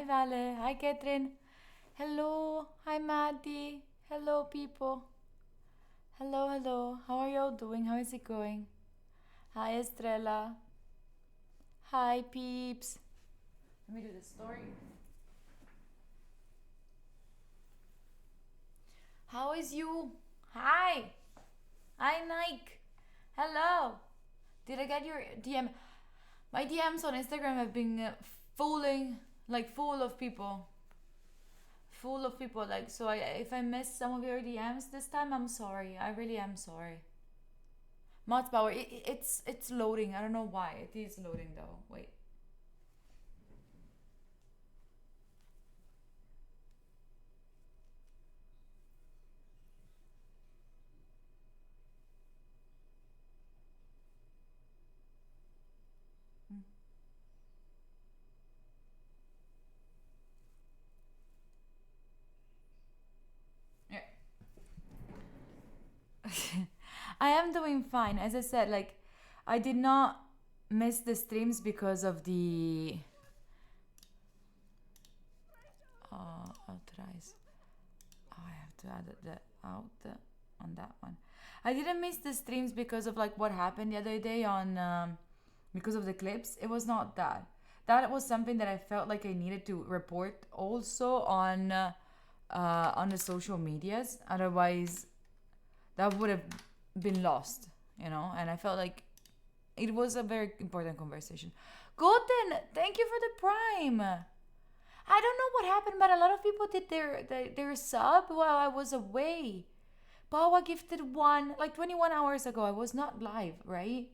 Hi, Vale. Hi, Catherine. Hello. Hi, Maddie. Hello, people. Hello, hello. How are y'all doing? How is it going? Hi, Estrella. Hi, peeps. Let me do the story. How is you? Hi. Hi, Nike. Hello. Did I get your DM? My DMs on Instagram have been fooling, like full of people. Full of people. Like, so if I missed some of your DMs this time, I'm sorry. I really am sorry. Mods power. It's loading. I don't know why. It is loading though. Wait. Yeah. I am doing fine. As I said, like I did not miss the streams because of the authorize. Oh, I have to add the out on that one. I didn't miss the streams because of like what happened the other day on because of the clips. It was not that. That was something that I felt like I needed to report also on the social medias. Otherwise, that would have been lost, you know. And I felt like it was a very important conversation. Golden, thank you for the prime. I don't know what happened, but a lot of people did their sub while I was away. Bawa gifted one like 21 hours ago. I was not live, right?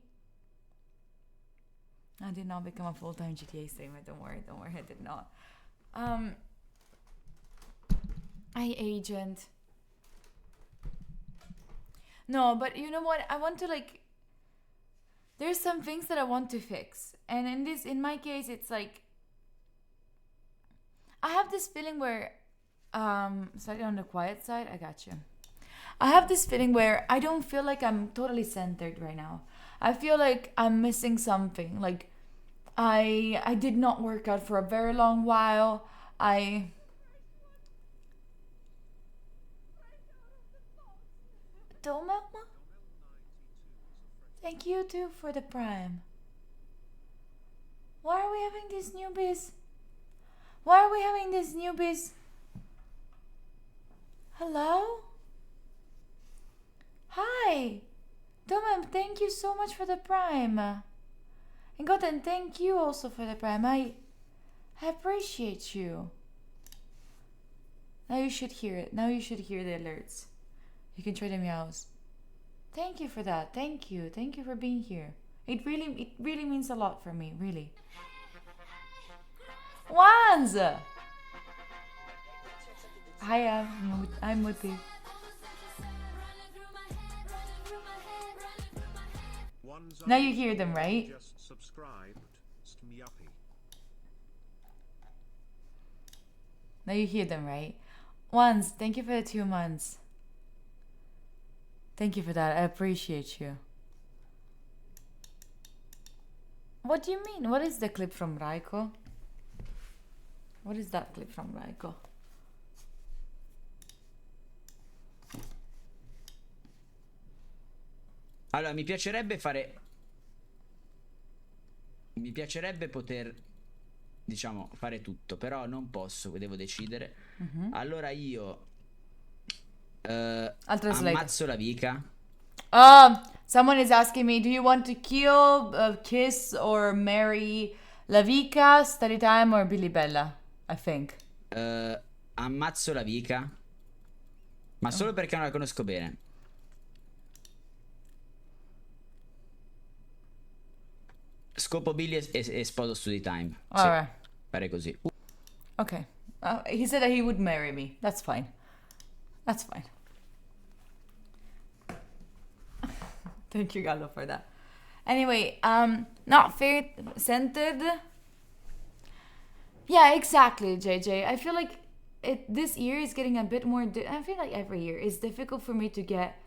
I did not become a full-time GTA streamer. Don't worry, I did not. Um, I agent. No, but you know what? I want to like. There's some things that I want to fix, and in my case, it's like I have this feeling where, slightly on the quiet side. I got you. I have this feeling where I don't feel like I'm totally centered right now. I feel like I'm missing something. Like I did not work out for a very long while. I don't know. Thank you too for the prime. Why are we having these newbies? Why are we having these newbies? Hello? Hi! Domem, thank you so much for the prime. And Goten, thank you also for the prime. I appreciate you. Now you should hear it. Now you should hear the alerts. You can try the meows. Thank you for that. Thank you. Thank you for being here. It really means a lot for me, really. Wands! Hi, I'm Muti. Now you hear them, right? Just subscribed. Now you hear them, right? Wands, thank you for the 2 months. Thank you for that. I appreciate you. What do you mean? What is the clip from Raiko? What is that clip from Raiko? Allora, mi piacerebbe fare... Mi piacerebbe poter, diciamo, fare tutto, però non posso, devo decidere. Allora io I'll translate. ammazzo la Vika. Someone is asking me, do you want to kill, kiss, or marry Lavica, Study Time, or Billy Bella? I think. Ammazzo la Vika. Ma solo perché non la conosco bene. Scopo Billy e sposo Study Time. Sì, Alright. fare così. Okay. He said that he would marry me. That's fine. That's fine. Thank you, Gallo, for that. Anyway, not fair centered. Yeah, exactly, JJ. I feel like this year is getting a bit more. I feel like every year is difficult for me to get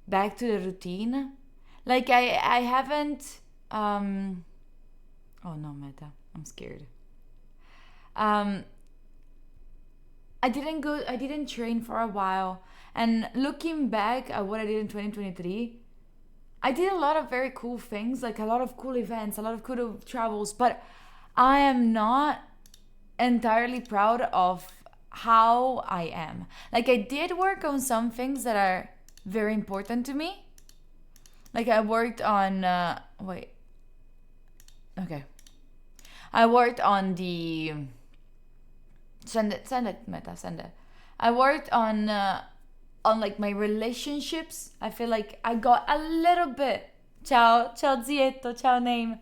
back to the routine. Like I haven't. Oh no, Meta. I'm scared. Um, I didn't train for a while. And looking back at what I did in 2023, I did a lot of very cool things, like a lot of cool events, a lot of cool travels, but I am not entirely proud of how I am. Like, I did work on some things that are very important to me. Like, I worked on, I worked on the, send it, Meta, send it. I worked on like my relationships. I feel like I got a little bit, ciao Zietto, ciao name.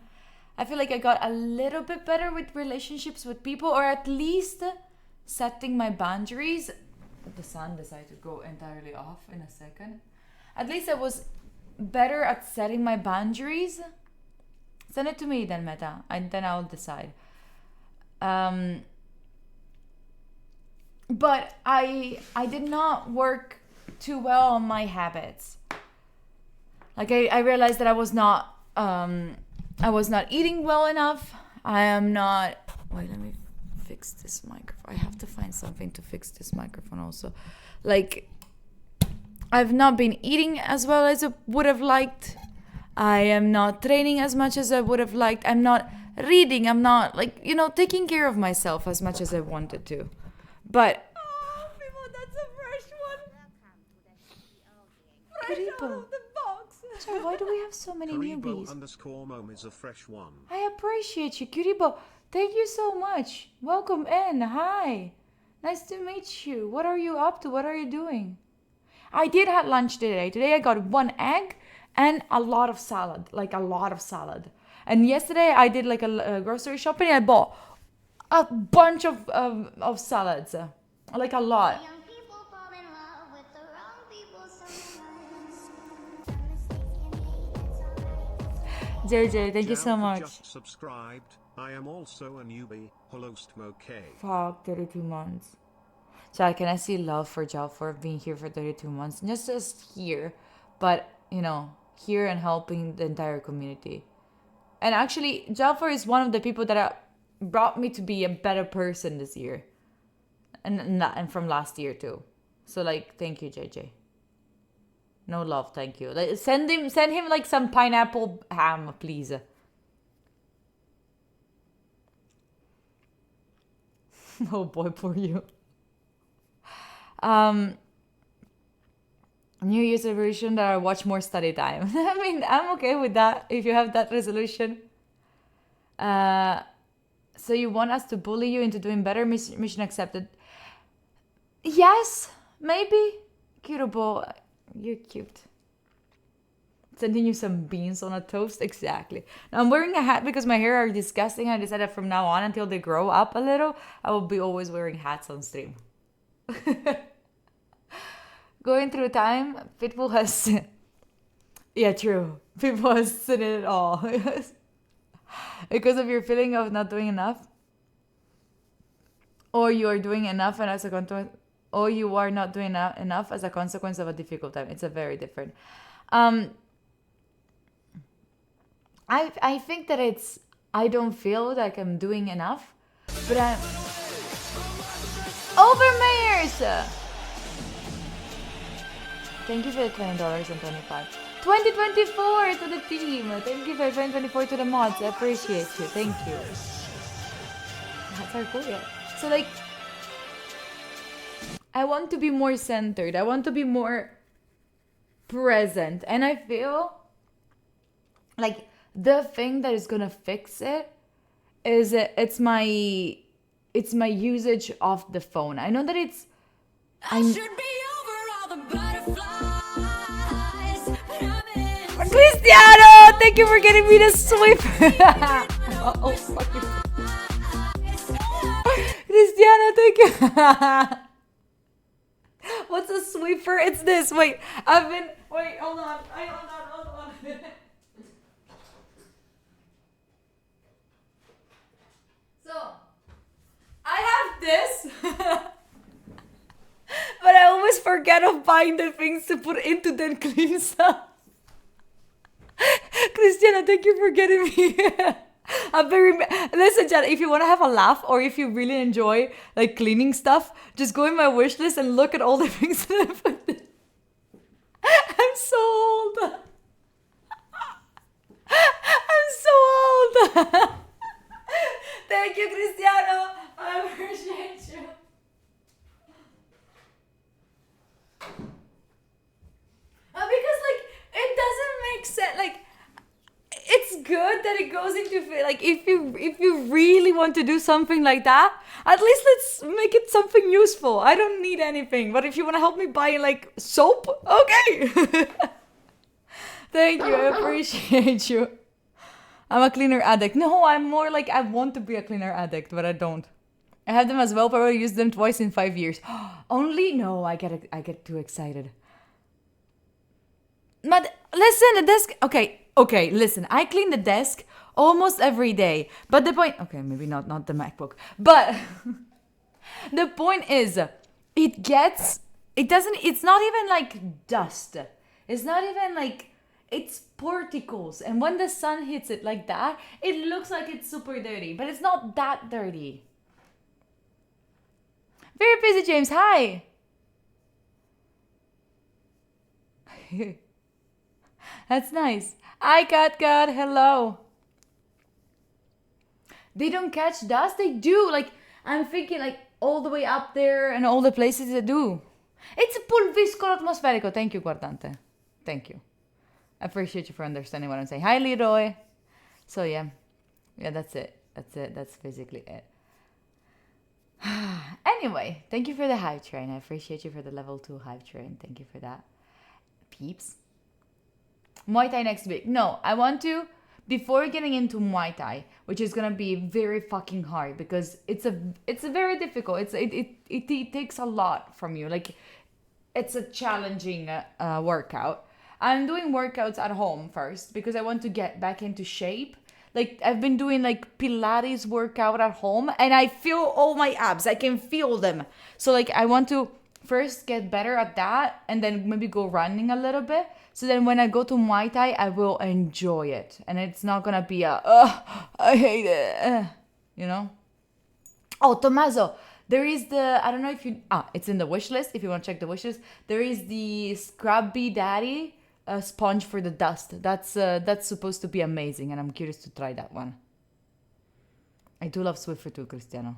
I feel like I got a little bit better with relationships with people, or at least setting my boundaries. The sun decided to go entirely off in a second. At least I was better at setting my boundaries. Send it to me then, Meta, and then I'll decide. But I did not work too well on my habits. Like, I realized that I was not eating well enough. I am not. Wait, let me fix this microphone. I have to find something to fix this microphone also. Like, I've not been eating as well as I would have liked. I am not training as much as I would have liked. I'm not reading. I'm not, like, taking care of myself as much as I wanted to. But people, that's a fresh one. Fresh out of the box. So why do we have so many newbies? _mom is a fresh one. I appreciate you, Kuribo. Thank you so much. Welcome in. Hi. Nice to meet you. What are you up to? What are you doing? I did have lunch today. Today I got 1 egg and a lot of salad. Like, a lot of salad. And yesterday I did like a grocery shopping and I bought a bunch of salads. Like, a lot. Young people fall in love with the wrong people sometimes. JJ, thank you so Jal much. Just subscribed. I am also a newbie. Holostmoke. Fuck, 32 months. So can I see love for Jal for being here for 32 months? Not just here, but, here and helping the entire community. And actually, Jalfor is one of the people that brought me to be a better person this year. And from last year too. So, like, thank you, JJ. No love, thank you. Like, send him like some pineapple ham, please. Oh boy, poor you. New Year's resolution that I watch more study time. I mean, I'm okay with that if you have that resolution. So you want us to bully you into doing better? Mission accepted. Yes, maybe. Kirubo, you're cute. Sending you some beans on a toast? Exactly. Now, I'm wearing a hat because my hair are disgusting. I decided from now on, until they grow up a little, I will be always wearing hats on stream. Going through time, Pitbull has... Yeah, true. Pitbull has seen it all. Because of your feeling of not doing enough? Or you are doing enough and as a consequence... Or you are not doing enough as a consequence of a difficult time. It's a very different... I think that it's... I don't feel like I'm doing enough. But I'm... Overmayers! Thank you for the $20 and 25. 2024 to the team. Thank you for 2024 to the mods. I appreciate you. Thank you. That's our cool, yeah. So, like, I want to be more centered. I want to be more present. And I feel like the thing that is gonna fix it is it's my usage of the phone. I know that it's... I should be over all the butterflies, but I'm in. Cristiano, thank you for getting me the Swiffer. Oh, fuck it. Cristiano, thank you. What's a Swiffer? It's this. Wait, hold on. So, I have this. But I always forget of buying the things to put into then clean stuff. Cristiana, thank you for getting me. I'm very listen, Jan. If you want to have a laugh, or if you really enjoy like cleaning stuff, just go in my wish list and look at all the things that I put in. I'm so old. I'm so old. Thank you, Cristiano. I appreciate you. Because like it doesn't make sense. Like it's good that it goes into like if you really want to do something like that, at least let's make it something useful. I don't need anything, but if you want to help me buy like soap, okay. Thank you, I appreciate you. I'm a cleaner addict. No, I'm more like I want to be a cleaner addict, but I don't. I have them as well, but I used them twice in 5 years. Only? No, I get too excited. But listen, the desk. Okay. Listen, I clean the desk almost every day. But the point. Okay, maybe not the MacBook. But the point is, it doesn't. It's not even like dust. It's not even like. It's particles, and when the sun hits it like that, it looks like it's super dirty, but it's not that dirty. Very busy, James. Hi. That's nice. Hi, Cat. Hello. They don't catch dust? They do. Like, I'm thinking like all the way up there and all the places they do. It's pulviscolo atmosferico. Thank you, Guardante. Thank you. I appreciate you for understanding what I'm saying. Hi, Leroy. So, yeah, that's it. That's basically it. Anyway, thank you for the hype train. I appreciate you for the level 2 hype train. Thank you for that. Peeps. Muay Thai next week. No, I want to, before getting into Muay Thai, which is going to be very fucking hard because it's a very difficult. It takes a lot from you. Like, it's a challenging workout. I'm doing workouts at home first because I want to get back into shape. Like I've been doing like Pilates workout at home and I feel all my abs. I can feel them. So like I want to first get better at that and then maybe go running a little bit. So then when I go to Muay Thai, I will enjoy it. And it's not going to be I hate it. You know? Oh, Tommaso. There is I don't know if you, it's in the wish list. If you want to check the wish list, there is the Scrubby Daddy sponge for the dust. That's supposed to be amazing, and I'm curious to try that one. I do love Swiffer too, Cristiano.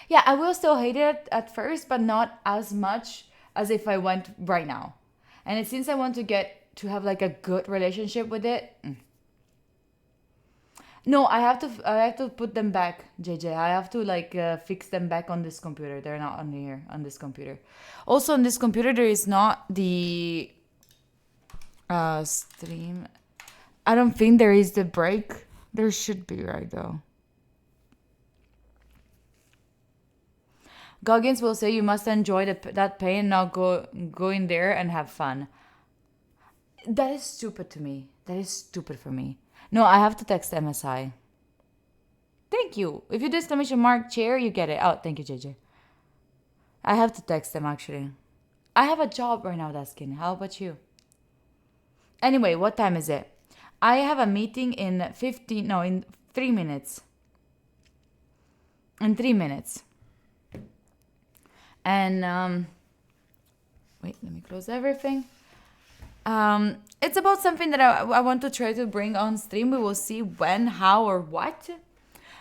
Yeah, I will still hate it at first, but not as much as if I went right now. And since I want to get to have like a good relationship with it. No, I have to put them back, JJ. I have to like fix them back on this computer. They're not on here on this computer. Also on this computer there is not the stream. I don't think there is the break. There should be, right, though. Goggins will say you must enjoy that pain, not go in there and have fun. That is stupid to me. That is stupid for me. No, I have to text MSI. Thank you. If you do exclamation mark chair, you get it. Oh, thank you, JJ. I have to text them, actually. I have a job right now, Daskin. How about you? Anyway, what time is it? I have a meeting in 3 minutes. In 3 minutes. And, wait, let me close everything. It's about something that I want to try to bring on stream. We will see when, how, or what.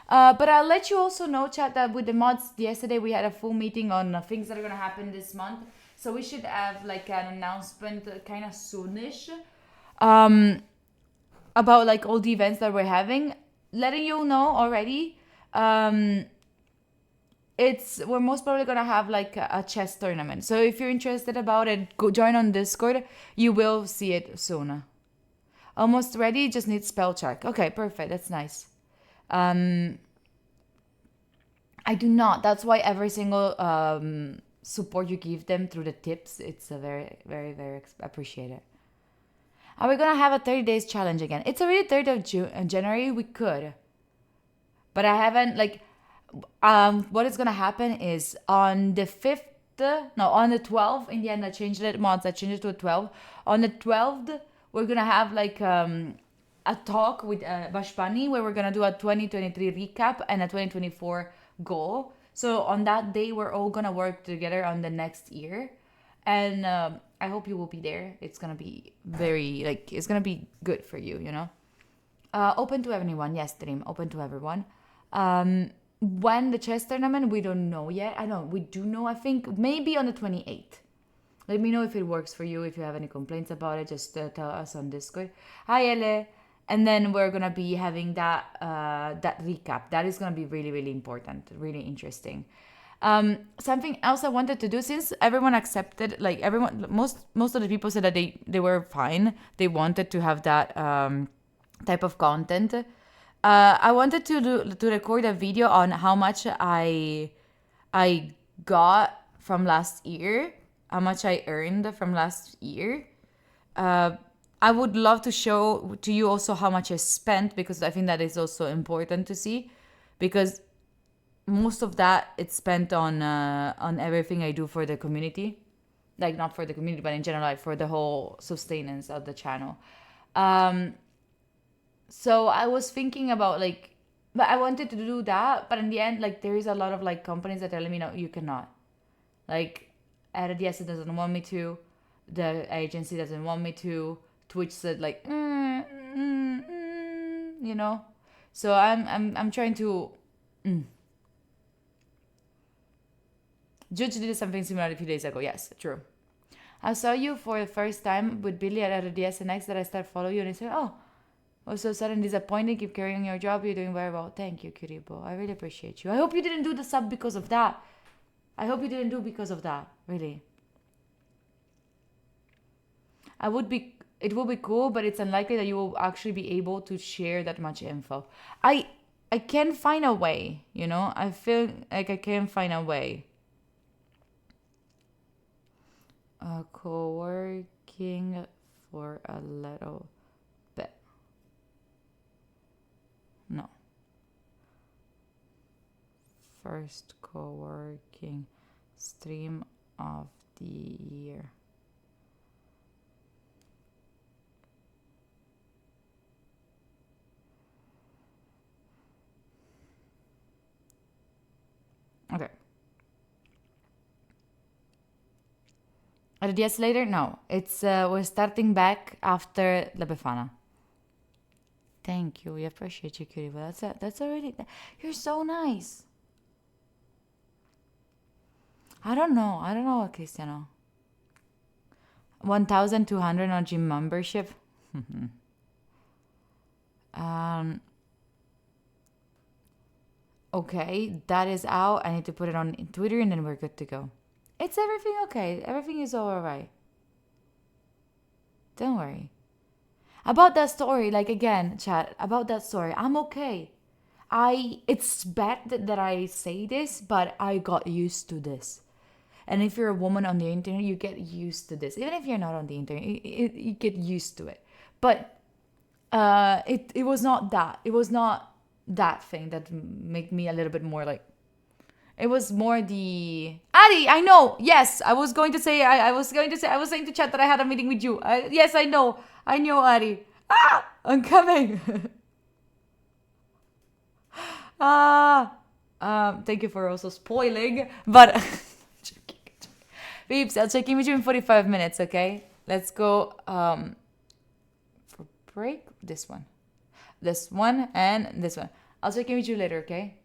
But I'll let you also know, chat, that with the mods, yesterday we had a full meeting on things that are going to happen this month. So we should have like an announcement kind of soonish. About like all the events that we're having, letting you know already. We're most probably gonna have like a chess tournament. So if you're interested about it, go join on Discord. You will see it soon. Almost ready. Just need spell check. Okay, perfect. That's nice. I do not. That's why every single support you give them through the tips, it's a very, very, very appreciated. Are we going to have a 30 days challenge again? It's already 3rd of January. We could. But I haven't, like, what is going to happen is on the 12th, in the end, I changed it, mods, I changed it to a 12. On the 12th, we're going to have, like, a talk with Bashpani where we're gonna do a 2023 recap and a 2024 goal. So on that day, we're all gonna work together on the next year, and I hope you will be there. It's gonna be very like it's gonna be good for you, you know. Open to everyone, yes, Dream. Open to everyone. When the chess tournament, we don't know yet. I know we do know. I think maybe on the 28th. Let me know if it works for you. If you have any complaints about it, just tell us on Discord. Hi, Ele. And then we're gonna be having that that recap. That is gonna be really, really important, really interesting. Something else I wanted to do, since everyone accepted, like everyone, most of the people said that they were fine. They wanted to have that type of content. I wanted to record a video on how much I got from last year, how much I earned from last year. I would love to show to you also how much I spent, because I think that is also important to see, because most of that it's spent on everything I do for the community, like not for the community but in general, like for the whole sustenance of the channel. So I was thinking about like, but I wanted to do that, but in the end, like there is a lot of like companies that are telling me no, you cannot. Like RDS doesn't want me to, the agency doesn't want me to, Twitch said like you know. So I'm trying to Judge did something similar a few days ago. Yes, true. I saw you for the first time with Billy at RDS and X that I start following you, and I said, oh, was so sad and disappointed. Keep carrying your job. You're doing very well. Thank you, Kiribo. I really appreciate you. I hope you didn't do the sub because of that. I hope you didn't do because of that. Really. It will be cool, but it's unlikely that you will actually be able to share that much info. I can find a way, you know? I feel like I can find a way. Co-working for a little bit. No. First co-working stream of the year. Okay. RDS later? No. It's we're starting back after La Befana. Thank you. We appreciate you, Curie. But that's already. You're so nice. I don't know, Cristiano. 1,200 on gym membership. Okay, that is out. I need to put it on Twitter and then we're good to go. It's everything okay. Everything is all right. Don't worry. About that story, like again, chat, about that story, I'm okay. It's bad that I say this, but I got used to this. And if you're a woman on the internet, you get used to this. Even if you're not on the internet, you get used to it. But it was not that. It was not that thing that made me a little bit more like. It was more the Ari. I know. Yes, I was saying to chat that I had a meeting with you. Yes, I know. I know, Ari. I'm coming. Thank you for also spoiling, but. Peeps, I'll check in with you in 45 minutes, okay? Let's go for break. This one, and this one. I'll check in with you later, okay?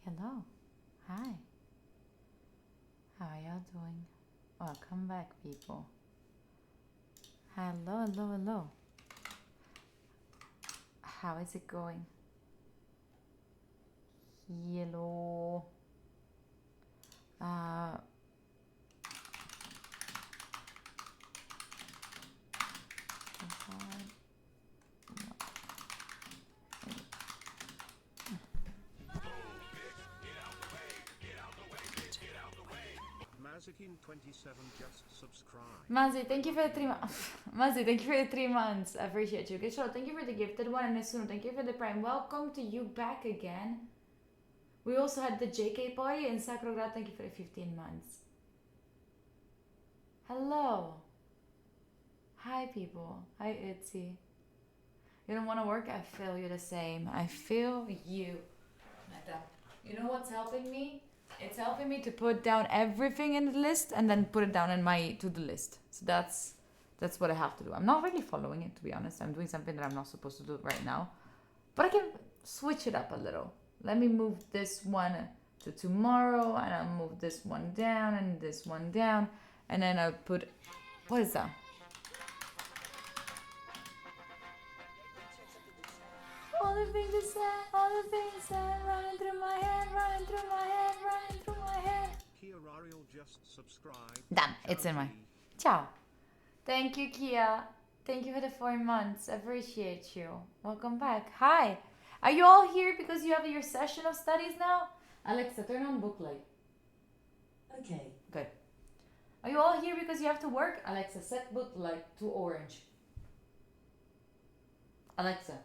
Hello. Hi. How are y'all doing? Welcome back, people. Hello, hello, hello. How is it going? Hello. Mazikin27 just subscribed. Mazzy, thank you for the 3 months. Mazzy, thank you for the 3 months. I appreciate you. Gishro, thank you for the gifted one. And Nessun, thank you for the prime. Welcome to you back again. We also had the JK party and Sakrograd, thank you for the 15 months. Hello. Hi, people. Hi, Itzy. You don't want to work? I feel you the same. I feel you. Meta. You know what's helping me? It's helping me to put down everything in the list and then put it down in my to-do list. So that's what I have to do. I'm not really following it, to be honest. I'm doing something that I'm not supposed to do right now. But I can switch it up a little. Let me move this one to tomorrow, and I'll move this one down and this one down. And then I'll put... What is that? All the things you said, all the things said, running through my head, running through my head, running through my head. Kia Rariel just subscribed. Done. It's in my... Ciao. Thank you, Kia. Thank you for the 4 months. I appreciate you. Welcome back. Hi. Are you all here because you have your session of studies now? Alexa, turn on book light. Okay. Good. Are you all here because you have to work? Alexa, set book light to orange. Alexa,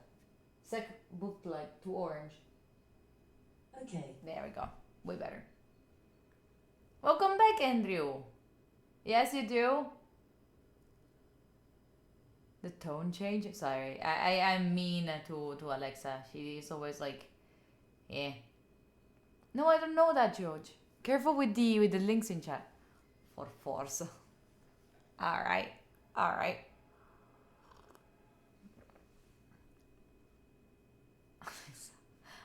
set book light to orange. Okay. There we go. Way better. Welcome back, Andrew. Yes, you do. The tone change? Sorry. I'm mean to Alexa. She is always like, yeah. No, I don't know that, George. Careful with the links in chat. For force. Alright. Alright.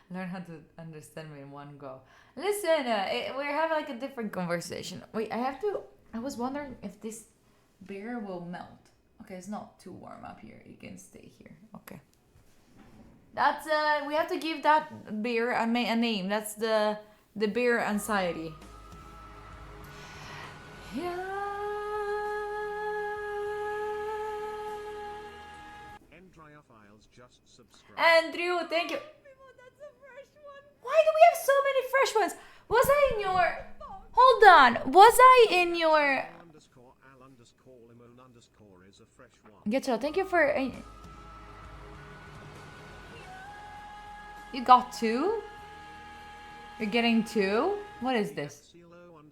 Learn how to understand me in one go. Listen, we're having like a different conversation. Wait, I was wondering if this beer will melt. Okay, it's not too warm up here. You can stay here. Okay. That's we have to give that beer a name. That's the beer anxiety. Yeah. Andrea Files just subscribed. Andrew, thank you. Why do we have so many fresh ones? Was I in your... Hold on. Was I in your... Al_Limon_ is a fresh one. Getcho, thank you for... You got 2? You're getting 2? What is this? Cielo_Al_Limon_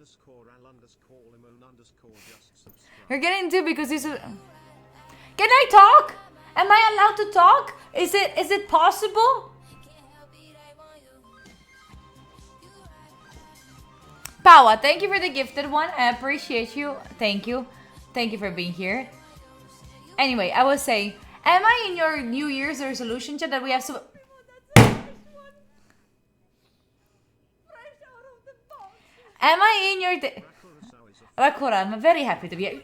just subscribed. You're getting 2 because you... Can I talk? Am I allowed to talk? Is it possible? Pawa, thank you for the gifted one. I appreciate you. Thank you. Thank you for being here. Anyway, I was saying, am I in your New Year's resolution chat that we have so... Am I in your... Rakura, I'm very happy to be here.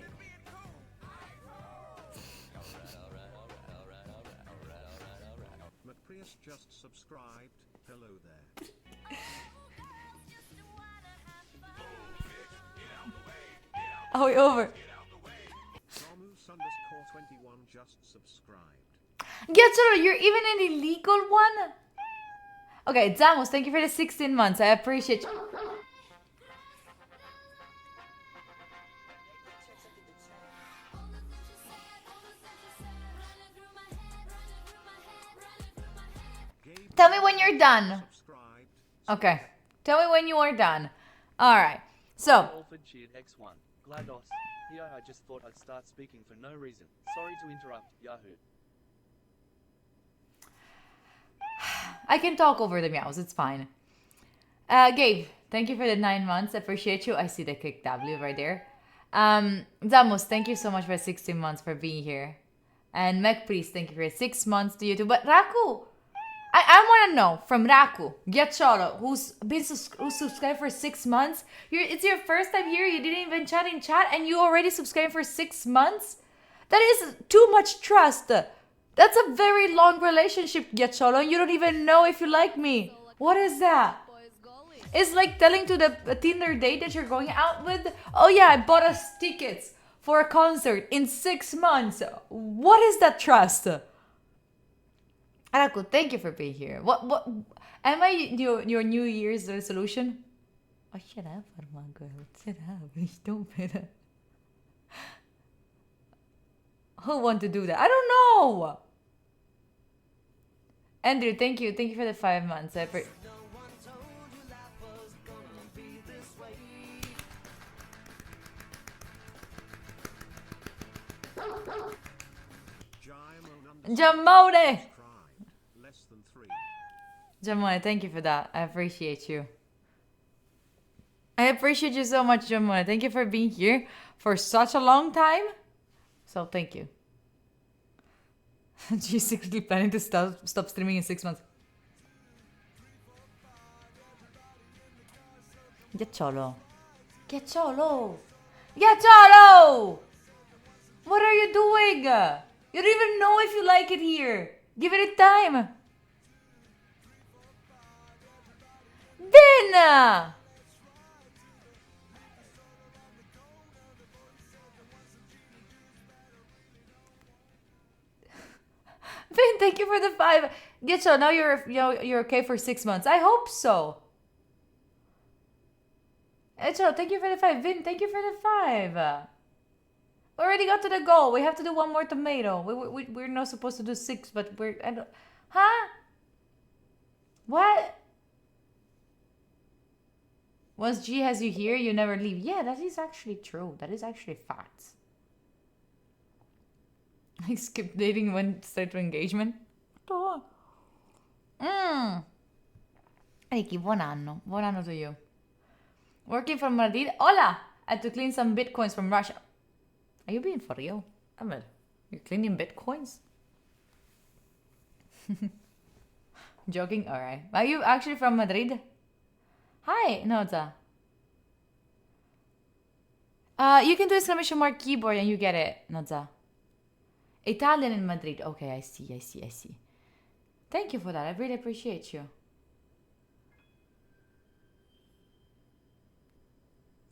McPrius just subscribed. Hello there. Oh, we're over. Romus_21 just subscribed. Getsuro, you're even an illegal one? Okay, Zamos, thank you for the 16 months. I appreciate you. Tell me when you're done. Subscribed. Okay. Tell me when you are done. Alright. So, Alfred cheered X1. GLaDOS. Here I just thought I'd start speaking for no reason. Sorry to interrupt, Yahoo. I can talk over the meows. It's fine. Gabe, thank you for the 9 months. I appreciate you. I see the kick W right there. Zamos, thank you so much for 16 months for being here. And McPriest, thank you for 6 months to you too. But Raku, I want to know from Raku, Giacciolo, who's subscribed for 6 months. It's your first time here. You didn't even chat in chat, and you already subscribed for 6 months. That is too much trust. That's a very long relationship, Giacciolo, and you don't even know if you like me. What is that? It's like telling to the Tinder date that you're going out with, oh yeah, I bought us tickets for a concert in 6 months. What is that trust? Araku, thank you for being here. What am I your New Year's resolution? Oh, shut up, Armando. Shut up. Stupid. Who want to do that? I don't know. Andrew, thank you. Thank you for the 5 months. Jamone! Less than 3. Jamone, thank you for that. I appreciate you. I appreciate you so much, Jamone. Thank you for being here for such a long time. So thank you. She's secretly planning to stop streaming in 6 months. Giacciolo. Giacciolo. Giacciolo! What are you doing? You don't even know if you like it here. Give it a time. Vin! Vin, thank you for the 5. Gicho, now you're okay for 6 months. I hope so. Gicho, thank you for the 5. Vin, thank you for the 5. We already got to the goal. We have to do one more tomato. We're not supposed to do 6, but I don't... Huh? What? Once G has you here, you never leave. Yeah, that is actually true. That is actually facts. I skipped dating when start to engagement. Ricky, buon anno. Buon anno to you. Working from Madrid. Hola! I had to clean some bitcoins from Russia. Are you being for real? Amel, you're cleaning bitcoins? Joking? Alright. Are you actually from Madrid? Hi, Noza. You can do exclamation mark keyboard and you get it, Noza. Italian in Madrid. Okay, I see. Thank you for that. I really appreciate you.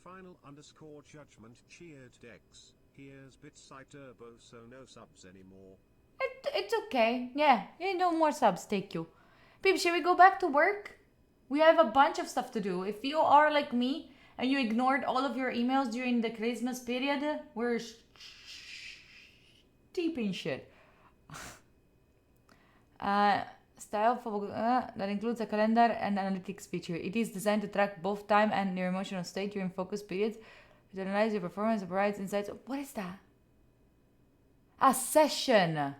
Final _ judgment cheered Dex. Here's Bitside Turbo, so no subs anymore. It's okay. Yeah, no more subs. Take you. Babe, shall we go back to work? We have a bunch of stuff to do. If you are like me and you ignored all of your emails during the Christmas period, we're deep in shit. Style for that includes a calendar and analytics feature. It is designed to track both time and your emotional state during focus periods. To analyze your performance and provides insights. What is that? A session. Okay,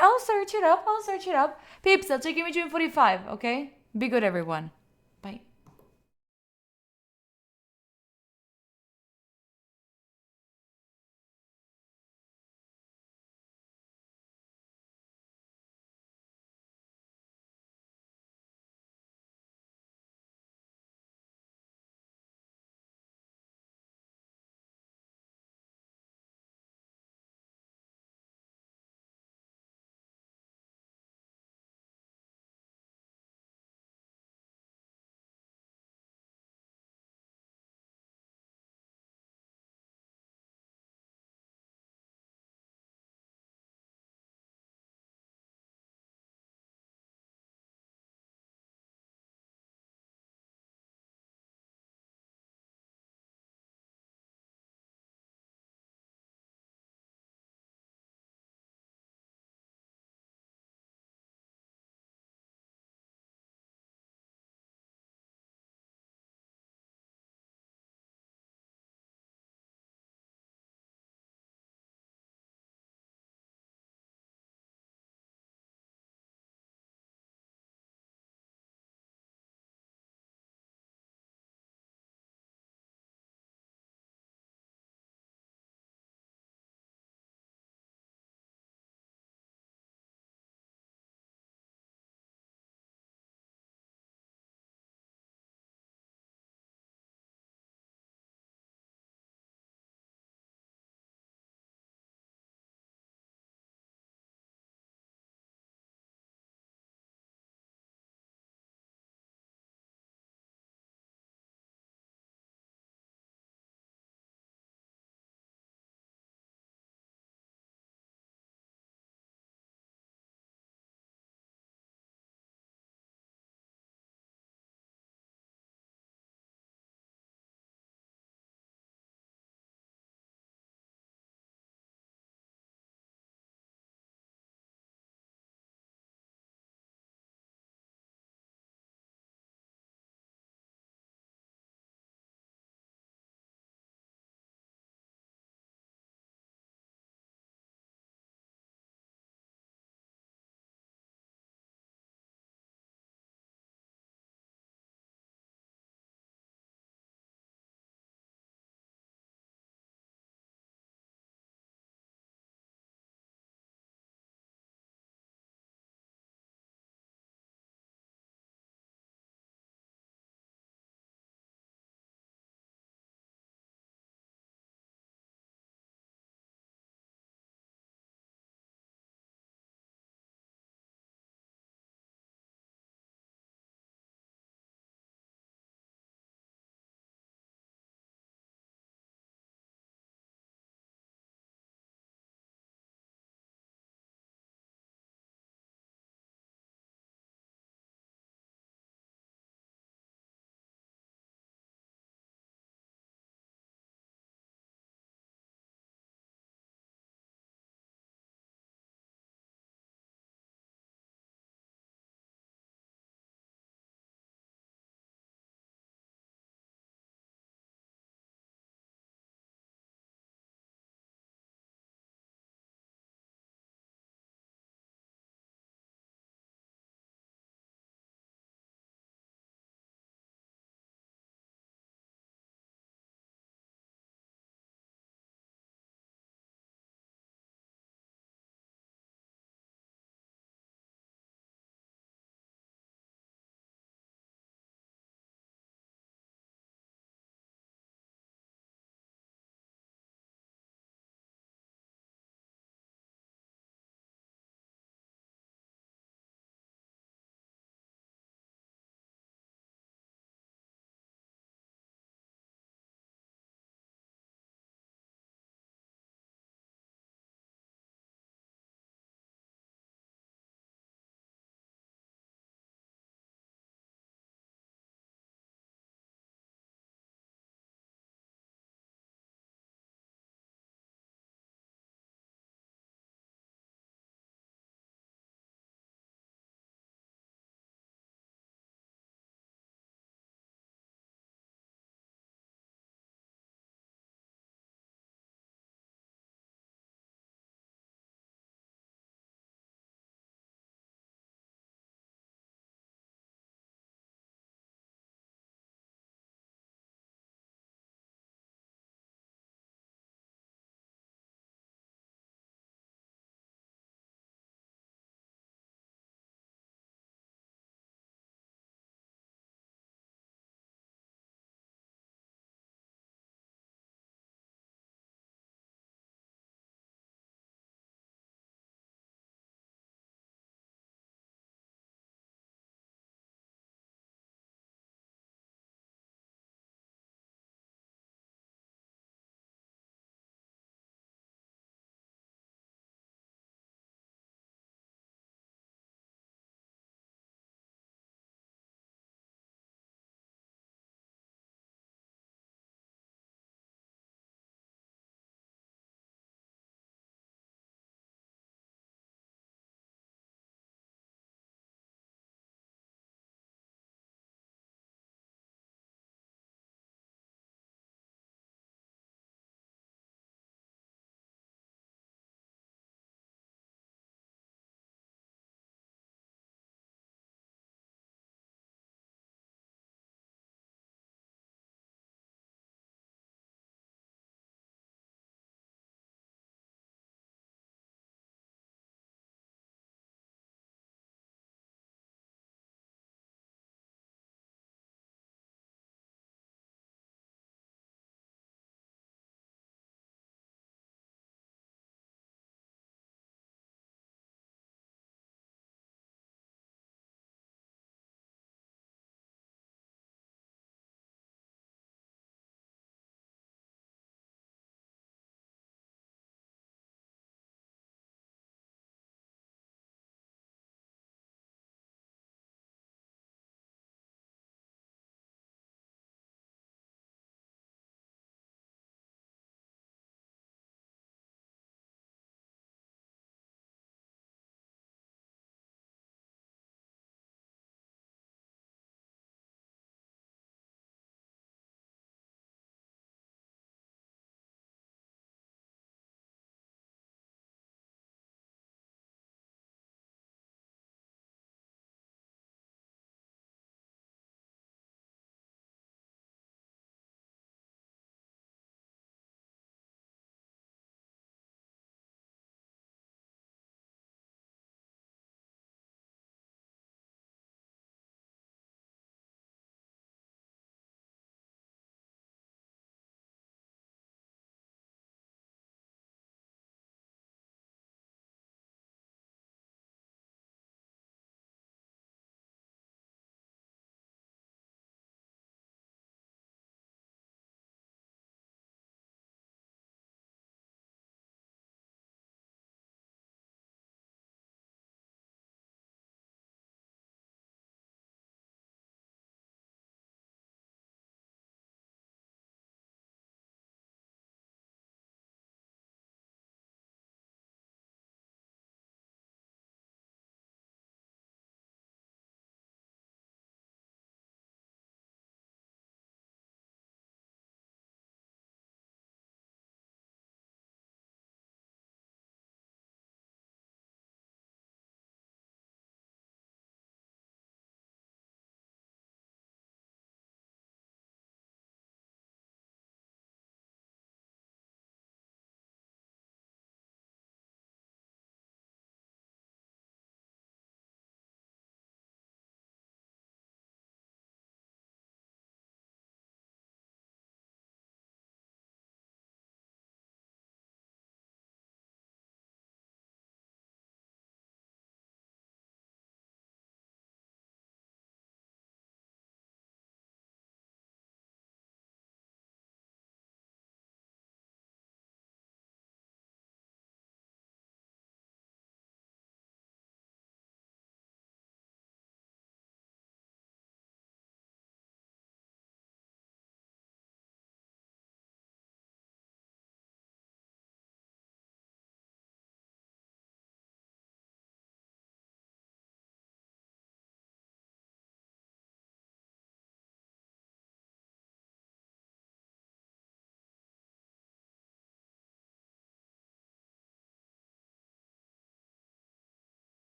I'll search it up. Peeps, I'll check you in June 45. Okay, be good, everyone. Bye.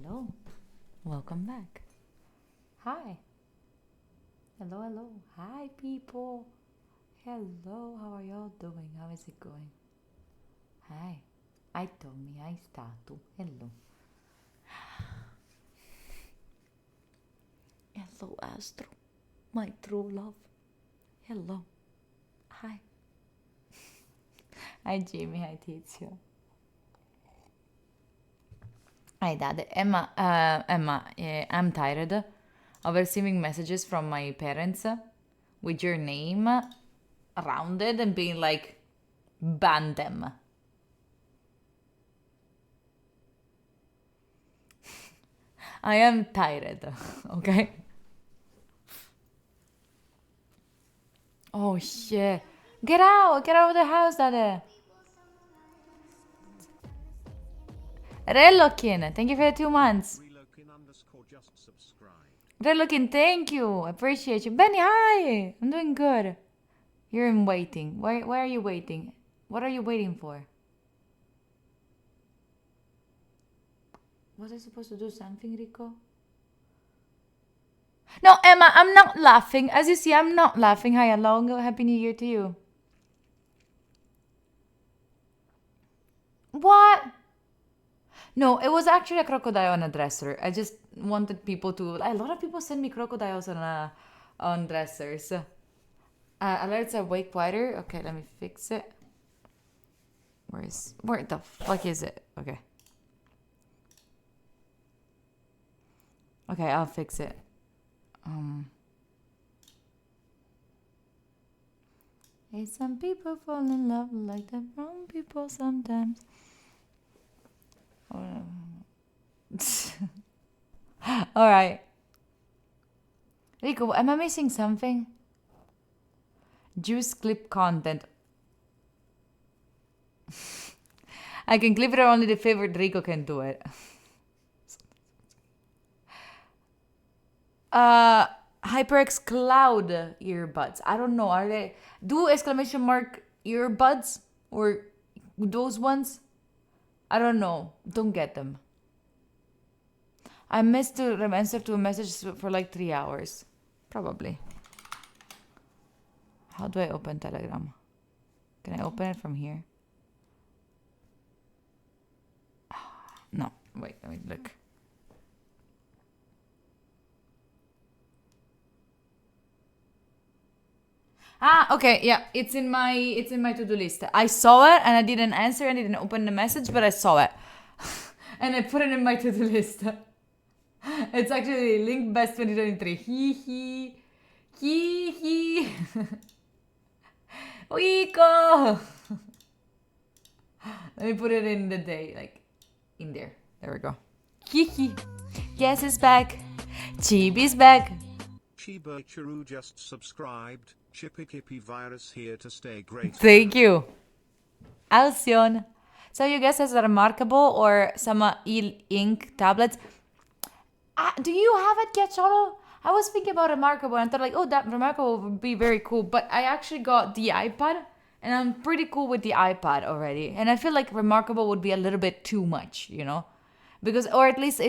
Hello. Welcome back. Hi. Hello, hello. Hi, people. Hello, how are y'all doing? How is it going? Hi. Hi, Tommy. Hi, Stato. Hello. Hello, Astro. My true love. Hello. Hi. Hi, Jamie. Hi, Tizio. Hi, Dad. Emma, I'm tired of receiving messages from my parents with your name around it and being like, ban them. I am tired, okay? Oh shit. Get out of the house, Dad. Relokin, thank you for the 2 months. Relokin_just subscribe. Relokin, thank you. I appreciate you. Benny, hi. I'm doing good. You're in waiting. Why are you waiting? What are you waiting for? Was I supposed to do something, Rico? No, Emma, I'm not laughing. As you see, I'm not laughing. Hi, hello. Happy New Year to you. What? No, it was actually a crocodile on a dresser. I just wanted people to. A lot of people send me crocodiles on dressers. Alerts are way quieter. Okay, let me fix it. Where the fuck is it? Okay. Okay, I'll fix it. Hey, some people fall in love like the wrong people sometimes. All right. Rico, am I missing something? Juice clip content. I can clip it, or only the favorite Rico can do it. HyperX Cloud earbuds. I don't know. Are they do exclamation mark earbuds or those ones? I don't know. Don't get them. I missed to answer to a message for like 3 hours. Probably. How do I open Telegram? Can I open it from here? No. Wait, let me look. Okay, yeah, it's in my to-do list. I saw it and I didn't answer and I didn't open the message, but I saw it. And I put it in my to-do list. It's actually Link Best 2023. Hee hee. Hee hee. Rico! Let me put it in the day, like in there. There we go. Hee hee. Guess it's back. Chibi's back. Chiba Chiru just subscribed. Chippy Kippy virus here to stay great. Thank you. Alcyon. So you guys has a Remarkable or some ink tablets? Do you have it yet, Cholo? I was thinking about Remarkable and thought like, oh, that Remarkable would be very cool. But I actually got the iPad and I'm pretty cool with the iPad already. And I feel like Remarkable would be a little bit too much, you know? Because, or at least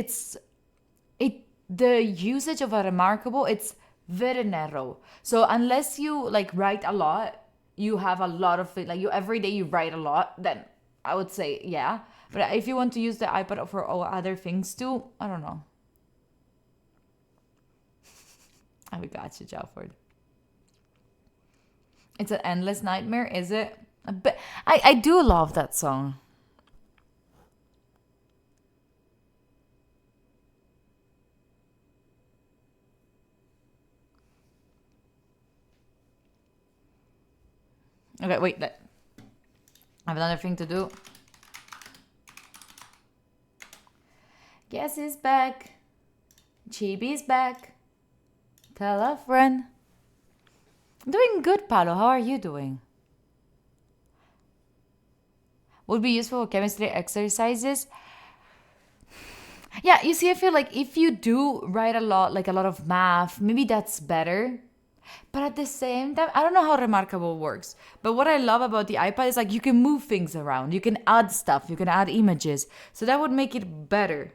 the usage of a Remarkable, it's very narrow. So unless you like write a lot, you have a lot of it, like you every day you write a lot, then I would say yeah. But if you want to use the iPad for all other things too, I don't know. I got you, Jalford. It's an endless nightmare, is it? But I do love that song. Okay, wait. I have another thing to do. Guess he's back. Chibi's back. Tell a friend. Doing good, Paolo. How are you doing? Would be useful for chemistry exercises. Yeah, you see, I feel like if you do write a lot, like a lot of math, maybe that's better. But at the same time, I don't know how Remarkable works. But what I love about the iPad is like you can move things around. You can add stuff. You can add images. So that would make it better.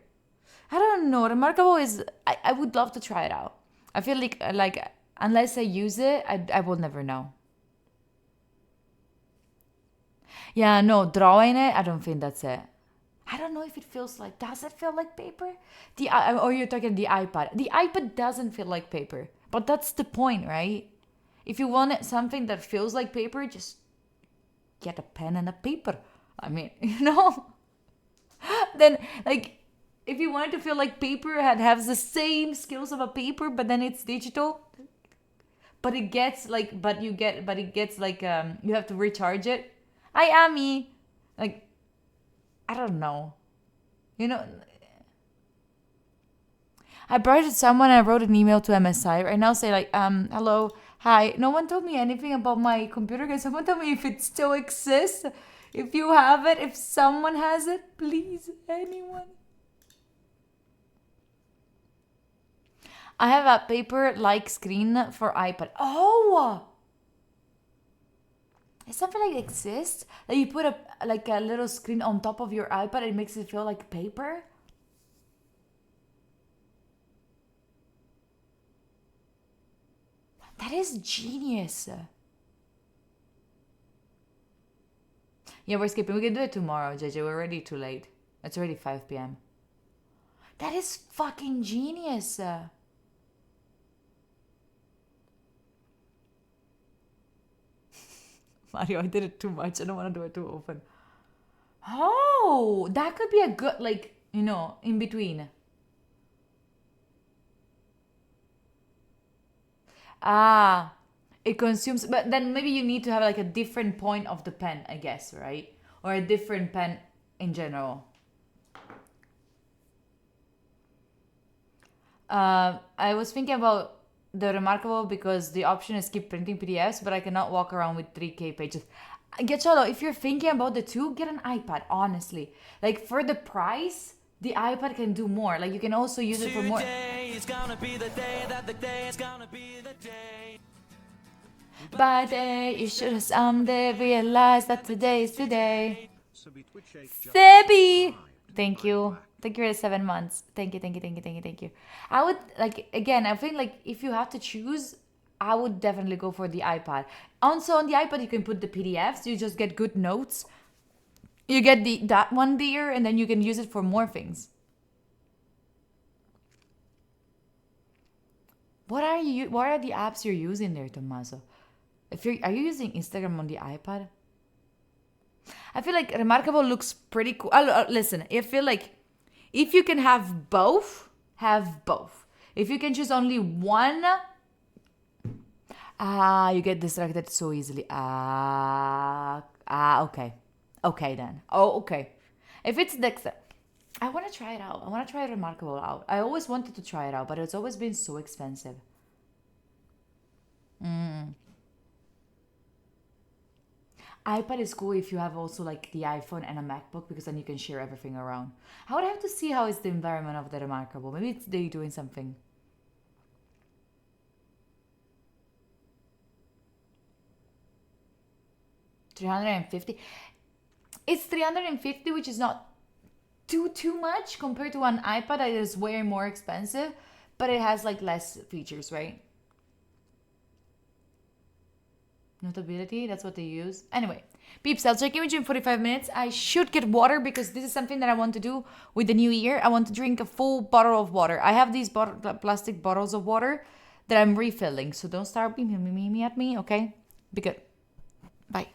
I don't know. Remarkable is I would love to try it out. I feel like unless I use it, I will never know. Yeah, no, drawing it, I don't think that's it. I don't know if it feels like. Does it feel like paper? Or you're talking the iPad. The iPad doesn't feel like paper, but that's the point, right? If you want something that feels like paper, just get a pen and a paper. I mean, then like if you want it to feel like paper and has the same skills of a paper, but then it's digital. But it gets like, you have to recharge it. Hi, Ami. Like, I don't know. I brought it to someone. I wrote an email to MSI right now. Say like, hello, hi. No one told me anything about my computer. Can someone tell me if it still exists? If you have it, if someone has it, please, anyone. I have a paper-like screen for iPad. Oh, is something like exists that you put a little screen on top of your iPad? It makes it feel like paper. That is genius. Yeah, we're skipping. We can do it tomorrow, JJ. We're already too late. It's already 5 p.m. That is fucking genius. Mario, I did it too much. I don't want to do it too often. Oh, that could be a good, in between. Ah, it consumes, but then maybe you need to have like a different point of the pen, I guess, right? Or a different pen in general. I was thinking about the Remarkable because the option is keep printing PDFs, but I cannot walk around with 3K pages. Getchalo, if you're thinking about the two, get an iPad, honestly. Like, for the price, the iPad can do more. Like, you can also use it for more. Today is gonna be the day that the day is gonna be the day. But you should have someday realized that today is today. Sebi! Thank you. Thank you for the 7 months. Thank you, thank you, thank you, thank you, thank you. I would, again, I think, if you have to choose, I would definitely go for the iPad. Also, on the iPad, you can put the PDFs. You just get good notes. You get that one there, and then you can use it for more things. What are the apps you're using there, Tommaso? Are you using Instagram on the iPad? I feel like Remarkable looks pretty cool. Listen, I feel like if you can have both, have both. If you can choose only one, you get distracted so easily. Okay. Okay then. Oh, okay. If it's Dexter, I want to try it out. I want to try Remarkable out. I always wanted to try it out, but it's always been so expensive. iPad is cool if you have also the iPhone and a MacBook, because then you can share everything around. I would have to see how is the environment of the Remarkable. Maybe it's they doing something. $350. It's $350, which is not too much compared to an iPad that is way more expensive, but it has less features, right? Notability, that's what they use. Anyway, peeps, I'll check in with you in 45 minutes. I should get water because this is something that I want to do with the new year. I want to drink a full bottle of water. I have these plastic bottles of water that I'm refilling. So don't start me at me, okay? Be good. Bye.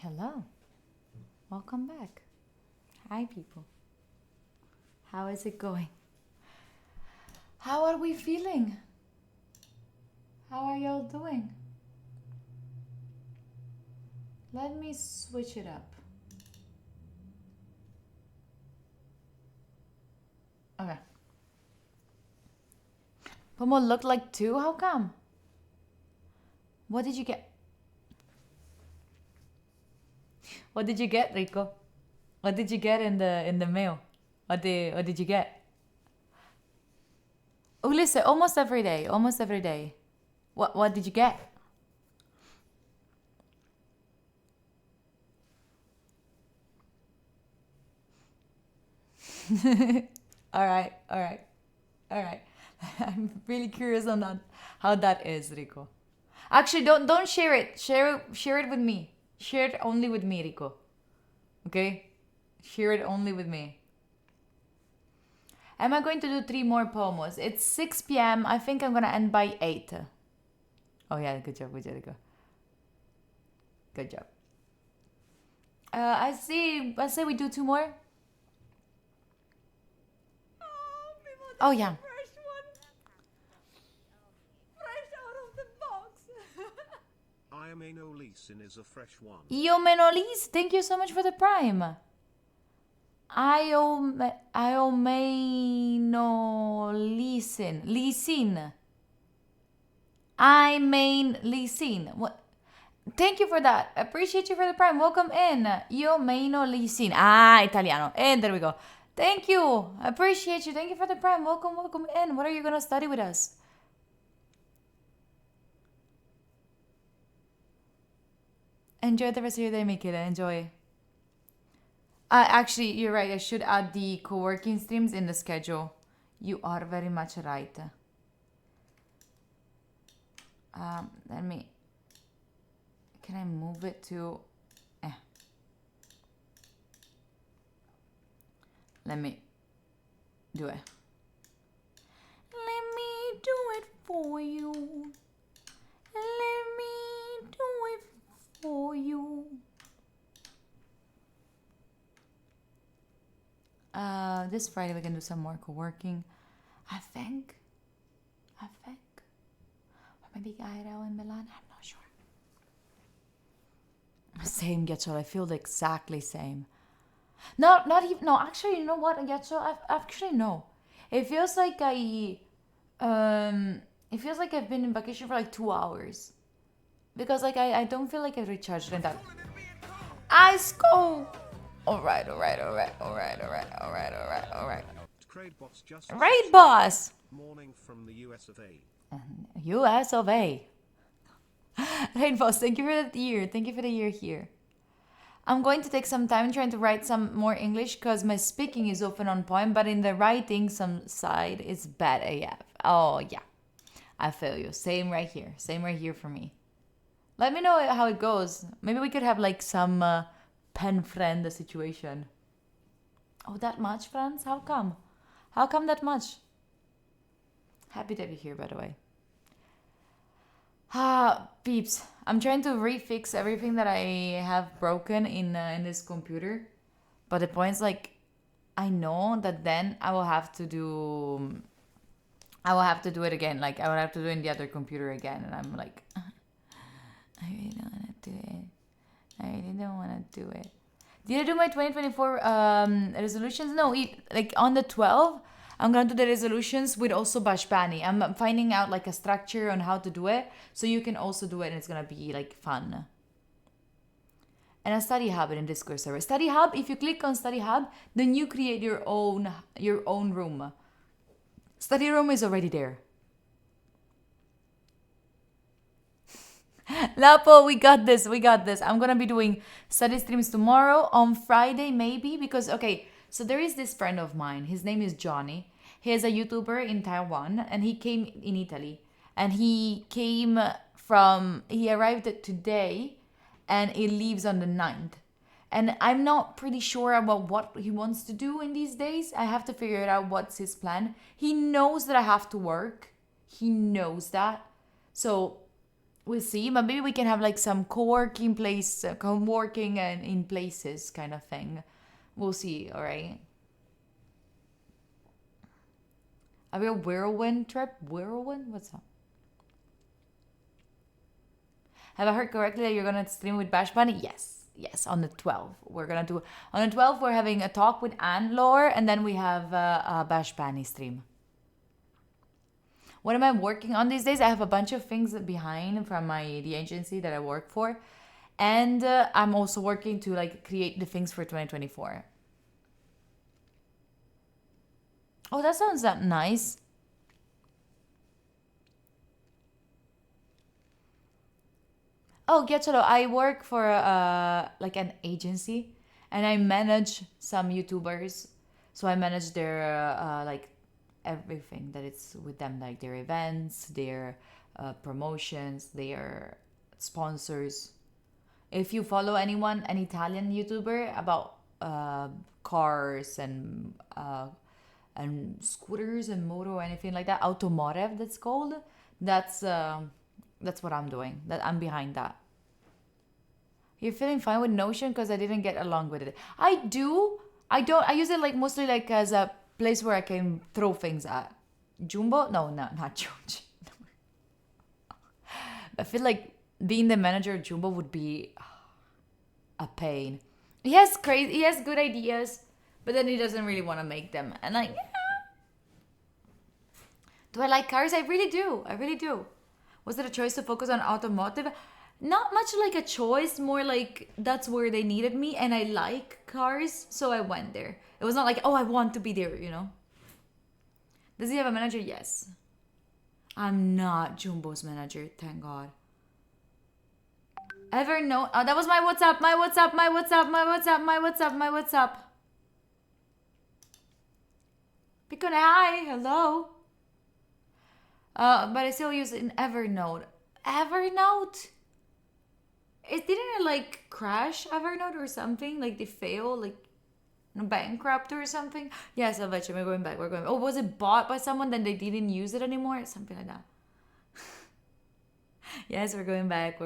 Hello. Welcome back. Hi, people. How is it going? How are we feeling? How are y'all doing? Let me switch it up. Okay. Pomo looked like two? How come? What did you get? What did you get, Rico? What did you get in the mail? What did you get? Ulisse, almost every day. Almost every day. What did you get? All right. I'm really curious on that, how that is, Rico. Actually, don't share it. Share it with me. Share it only with me, Rico. Okay? Share it only with me. Am I going to do 3 more pomos? It's 6 p.m. I think I'm gonna end by 8. Oh yeah, good job, Rico. Good job. I say we do 2 more. Oh yeah. Fresh one. Fresh out of the box. Iomenolesin is a fresh one. Iomenolis, thank you so much for the prime. Iomenolesin. Lysin. Lysin. What? Thank you for that. Appreciate you for the prime. Welcome in. Iomenolesin. Italiano. And there we go. Thank you. Appreciate you. Thank you for the prime. Welcome in. What are you going to study with us? Enjoy the rest of your day, Mikela. Enjoy. Actually, you're right. I should add the co-working streams in the schedule. You are very much right. Let me... Can I move it to... Let me do it. Let me do it for you. Let me do it for you. This Friday we can do some more co-working. I think. Or maybe Cairo and Milan. I'm not sure. Same, Getchel. I feel the exactly same. Not even. No, actually, you know what, Getchel? Actually, no. It feels like It feels like I've been in vacation for like 2 hours. Because like I don't feel like I've recharged in that. Ice go. Alright. Right, boss. Morning from the US of A. US of A. Right, boss. Thank you for the year. Thank you for the year here. I'm going to take some time trying to write some more English because my speaking is often on point, but in the writing, some side is bad AF. Oh, yeah. I feel you. Same right here. Same right here for me. Let me know how it goes. Maybe we could have like some pen friend situation. Oh, that much, Franz? How come? How come that much? Happy to have you here, by the way. Peeps. I'm trying to refix everything that I have broken in this computer. But the point is, like, I know that then I will have to do it again. Like, I will have to do it in the other computer again. And I'm like, I really don't want to do it. I really don't want to do it. Did I do my 2024 resolutions? No, like on the 12th, I'm going to do the resolutions with also Bashbani. I'm finding out like a structure on how to do it. So you can also do it and it's going to be like fun. And a study hub in Discord server. Study hub, if you click on study hub, then you create your own room. Study room is already there. Lapo, we got this. I'm gonna be doing study streams tomorrow, on Friday maybe, because okay, so there is this friend of mine, his name is Johnny. He is a YouTuber in Taiwan and he came in Italy, and he arrived today and he leaves on the 9th, and I'm not pretty sure about what he wants to do in these days. I have to figure it out. What's his plan? He knows that I have to work, he knows that, so we'll see. But maybe we can have like some co-working place, co-working and in places kind of thing. We'll see. All right. Are we a whirlwind trip? Whirlwind? What's that? Have I heard correctly that you're gonna stream with Bash Bunny? Yes, on the 12th. We're gonna do on the 12th. We're having a talk with Anlor, and then we have a Bash Bunny stream. What am I working on these days? I have a bunch of things behind from the agency that I work for, and I'm also working to like create the things for 2024. Oh, that sounds nice. Oh, Getchalo, I work for like an agency, and I manage some YouTubers. So I manage their like everything that it's with them, like their events, their promotions, their sponsors. If you follow anyone, an Italian YouTuber about cars and scooters and motor or anything like that, automotive that's called, that's what I'm doing. That I'm behind that. You're feeling fine with Notion because I didn't get along with it. I do. I don't. I use it like mostly like as a place where I can throw things at. Jumbo? No, not Jumbo. I feel like being the manager of Jumbo would be a pain. He has good ideas, but then he doesn't really want to make them. And like, yeah. Do I like cars? I really do. I really do. Was it a choice to focus on automotive? Not much like a choice, more like that's where they needed me and I like cars, so I went there. It was not like, oh, I want to be there, you know? Does he have a manager? Yes. I'm not Jumbo's manager, thank God. Evernote. Oh, that was my WhatsApp, my WhatsApp, my WhatsApp, my WhatsApp, my WhatsApp, my WhatsApp. Picone, hi, hello. But I still use it in Evernote. Evernote? Didn't it like crash Evernote or something? Like they fail, like bankrupt or something? Yes, I'll bet you. We're going back. Oh, was it bought by someone? Then they didn't use it anymore? Something like that. Yes, we're going back.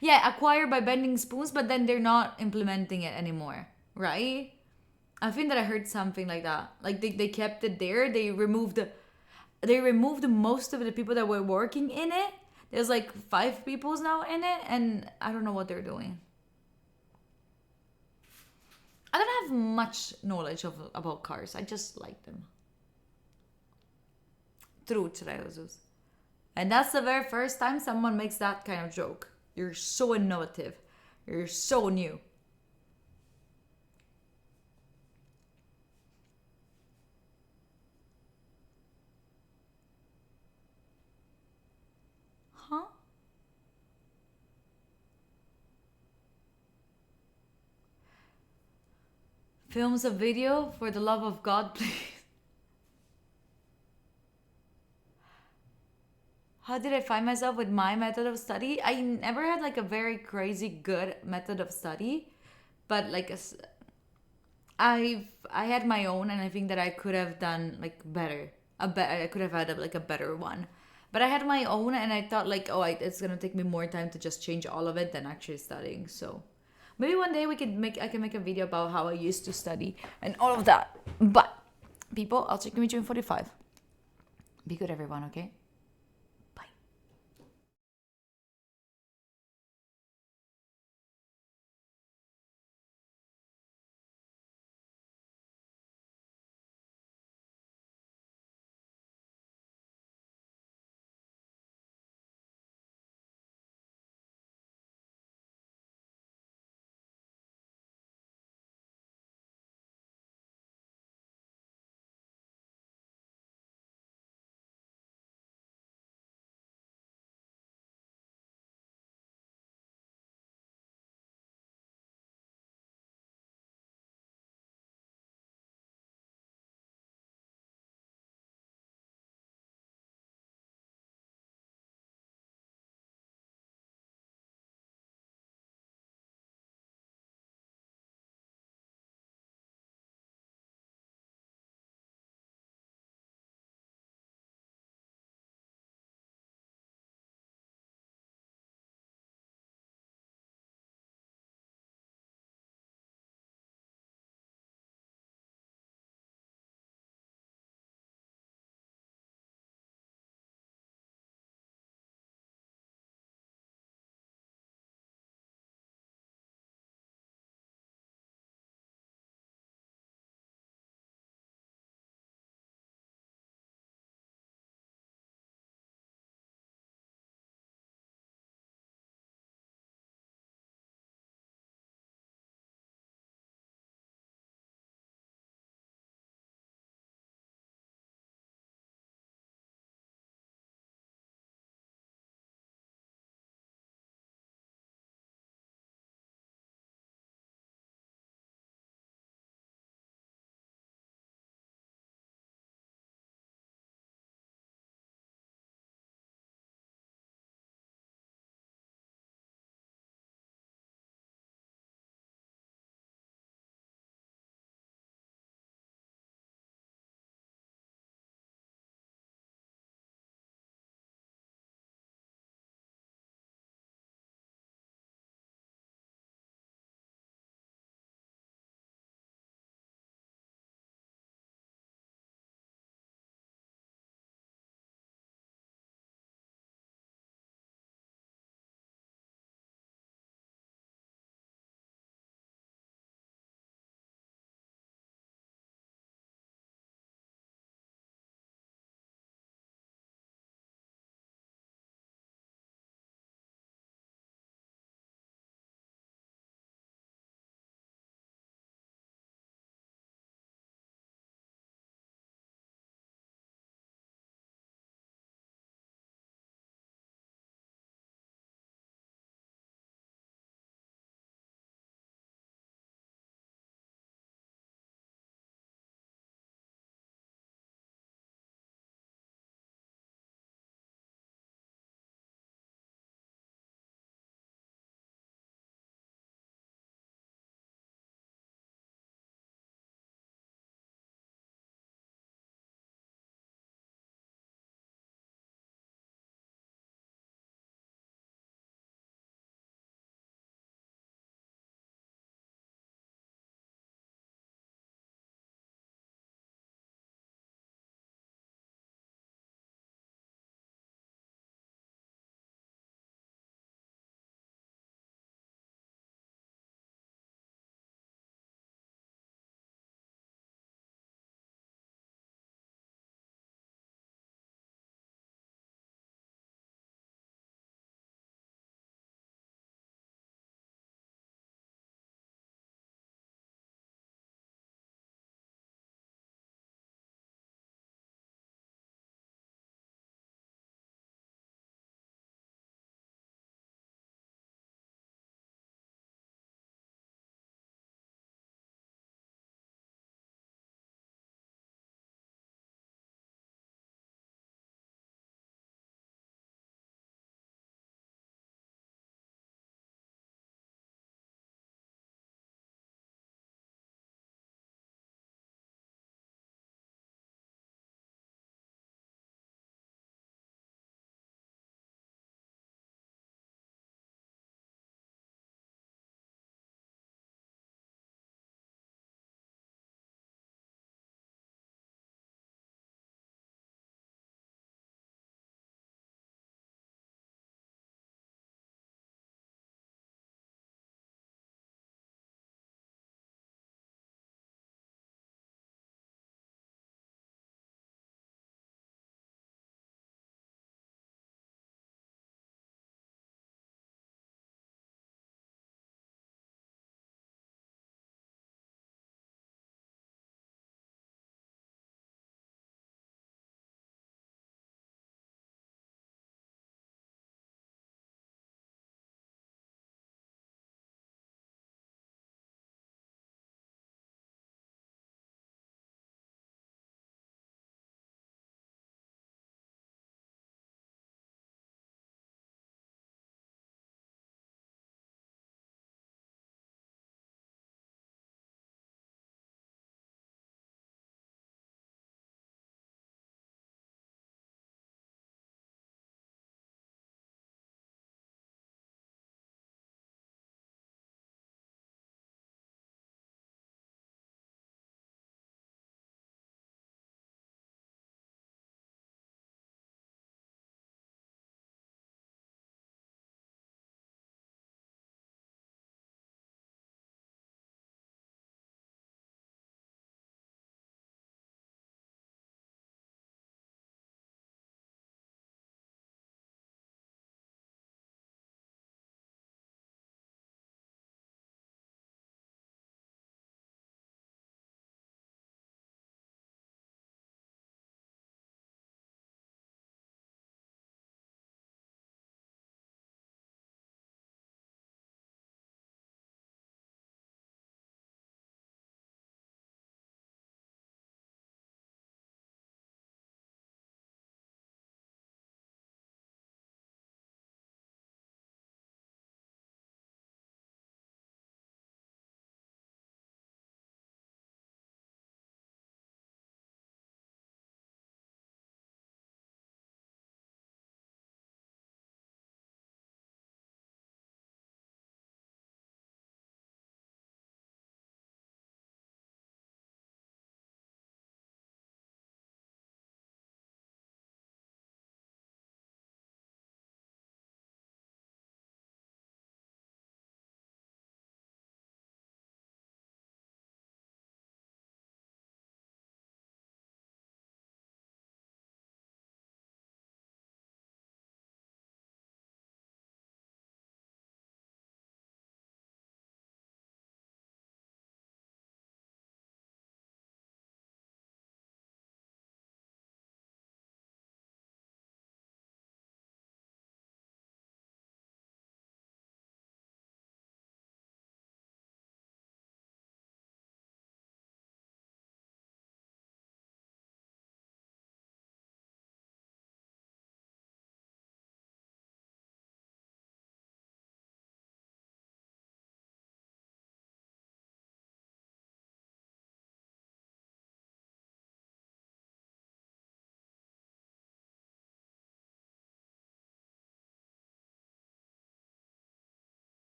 Yeah, acquired by Bending Spoons, but then they're not implementing it anymore, right? I think that I heard something like that. Like they kept it there. They removed most of the people that were working in it. There's like 5 people now in it, and I don't know what they're doing. I don't have much knowledge about cars. I just like them. True, Treosus. And that's the very first time someone makes that kind of joke. You're so innovative. You're so new. Huh? Films a video, for the love of God, please. How did I find myself with my method of study? I never had like a very crazy good method of study, but like I had my own, and I think that I could have done like better. I could have had like a better one. But I had my own, and I thought like, oh, it's gonna take me more time to just change all of it than actually studying. So maybe one day I can make a video about how I used to study and all of that. But people, I'll check you in 45. Be good, everyone. Okay.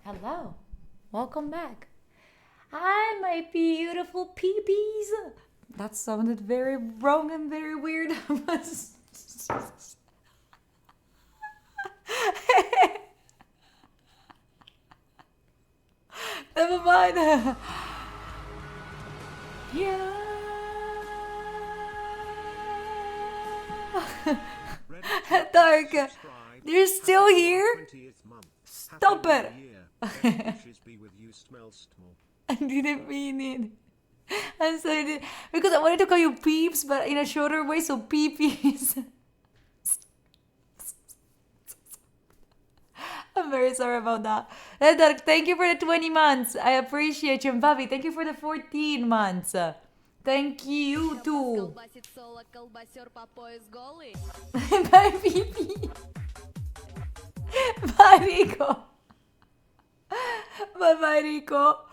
Hello. Welcome back. Hi, my beautiful peepees. That sounded very wrong and very weird. Never mind. Yeah. Reddit Dark. subscribe. You're still Happy here? 20th month. Stop Happy it. New Year. Best wishes be with you, smell stmo. I didn't mean it. I'm sorry. Because I wanted to call you peeps, but in a shorter way, so peepees. I'm very sorry about that. Dark, thank you for the 20 months. I appreciate you. And Bobby, thank you for the 14 months. Thank you too. Колбасит соло, колбасер по пояс голый. Bye, Pee. Bye, Rico. Bye, Rico.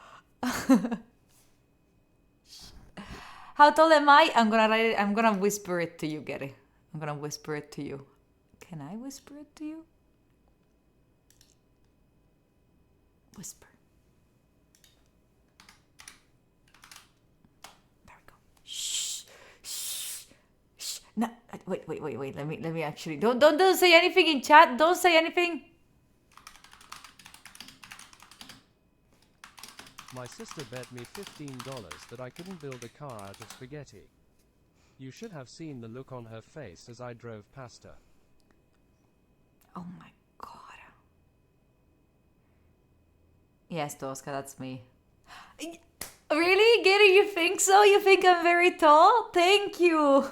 How tall am I? I'm gonna write it. I'm gonna whisper it to you, Gary. I'm gonna whisper it to you. Can I whisper it to you? Whisper. There we go. Shh. Shh. Shh. No, wait. Let me actually. Don't say anything in chat. Don't say anything. My sister bet me $15 that I couldn't build a car out of spaghetti. You should have seen the look on her face as I drove past her. Oh my god. Yes, Tosca, that's me. Really? Gary, you think so? You think I'm very tall? Thank you.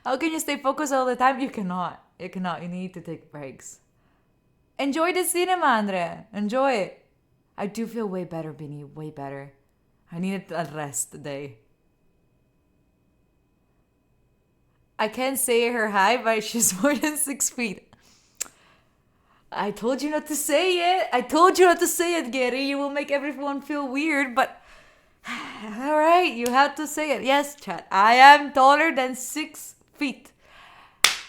How can you stay focused all the time? You cannot. You cannot. You need to take breaks. Enjoy the cinema, Andre. Enjoy it. I do feel way better, Binny. Way better. I needed a rest today. I can't say her height, but she's more than 6 feet. I told you not to say it. I told you not to say it, Gary. You will make everyone feel weird, but... Alright, you have to say it. Yes, chat. I am taller than 6 feet.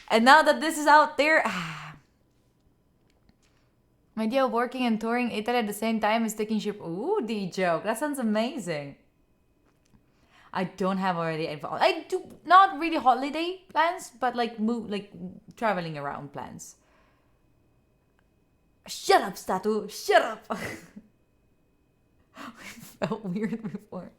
And now that this is out there... My idea of working and touring Italy at the same time is taking ship. Ooh, D-joke. That sounds amazing. I don't have already. I do not really holiday plans, but like traveling around plans. Shut up, Statu. Shut up. I felt weird before.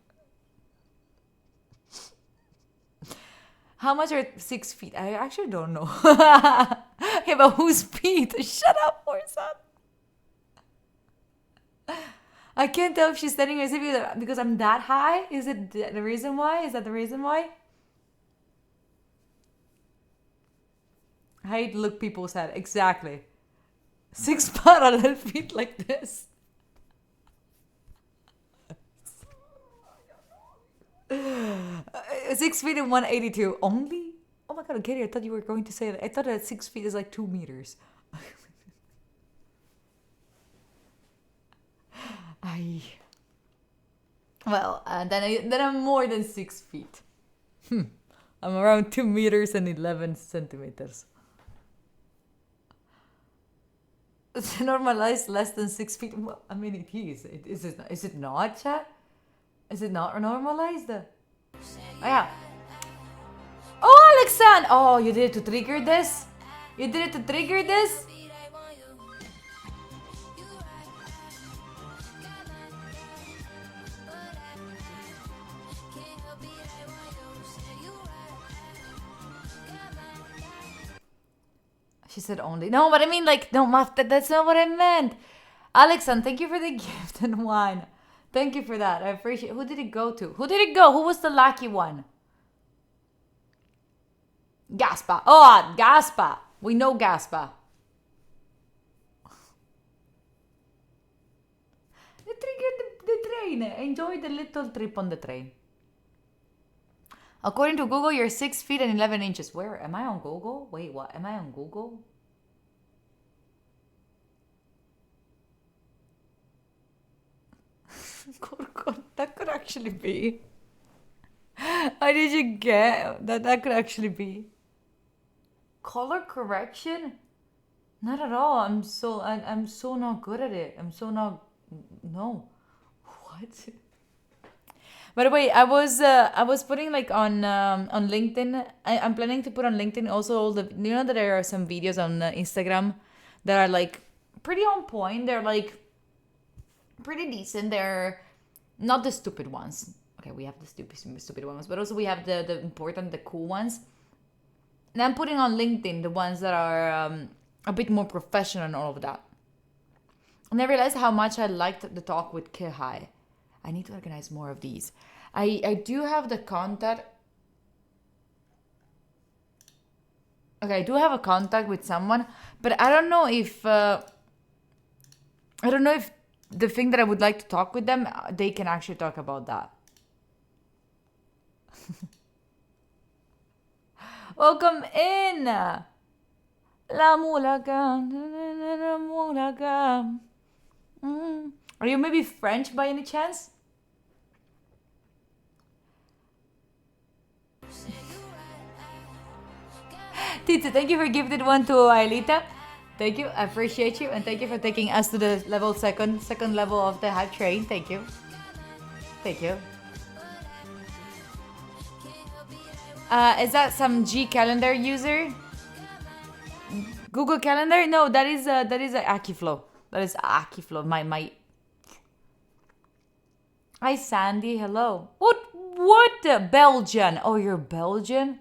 How much are 6 feet? I actually don't know. Yeah, but whose feet? Shut up, Orson. I can't tell if she's standing or sitting because I'm that high. Is it the reason why? Is that the reason why? Height look people said. Exactly. 6 parallel feet like this. Uh, 6 feet and 182 only? Oh my god, Katie, I thought you were going to say that. I thought that 6 feet is like 2 meters. Well, then I'm more than 6 feet. I'm around 2 meters and 11 centimeters. It's normalized less than 6 feet. Well, I mean, it is. Is it not, chat? Is it not normalized? Oh, yeah. Oh, Alexand! Oh, you did it to trigger this? You did it to trigger this? She said only. No, but I mean like, no, that's not what I meant. Alexand, thank you for the gift and wine. Thank you for that. I appreciate it. Who did it go to? Who did it go? Who was the lucky one? Gaspa. Oh, Gaspa. We know Gaspa. They triggered the train. Enjoy the little trip on the train. According to Google, you're 6 feet and 11 inches. Where? Am I on Google? Wait, what? Am I on Google? That could actually actually be? How did you get that? That could actually be color correction. Not at all. I'm so not good at it. I'm so not. No. What? By the way, I was putting like on LinkedIn. I'm planning to put on LinkedIn also all the, you know that there are some videos on Instagram that are like pretty on point. They're like pretty decent. They're not the stupid ones. Okay, we have the stupid ones, but also we have the important, the cool ones. And I'm putting on LinkedIn the ones that are a bit more professional and all of that. And I realized how much I liked the talk with Kihai. I need to organize more of these. I do have the contact. Okay, I do have a contact with someone, but I don't know if the thing that I would like to talk with them, they can actually talk about that. Welcome in. La Mulaga. La Mulaga. Are you maybe French by any chance? Tita, thank you for gifted one to Aelita. Thank you, I appreciate you, and thank you for taking us to the second level of the hype train. Thank you. Thank you. Is that some G Calendar user? Google Calendar? No, that is Akiflow. That is Akiflow. My. Hi Sandy, hello. What? Belgian? Oh, you're Belgian?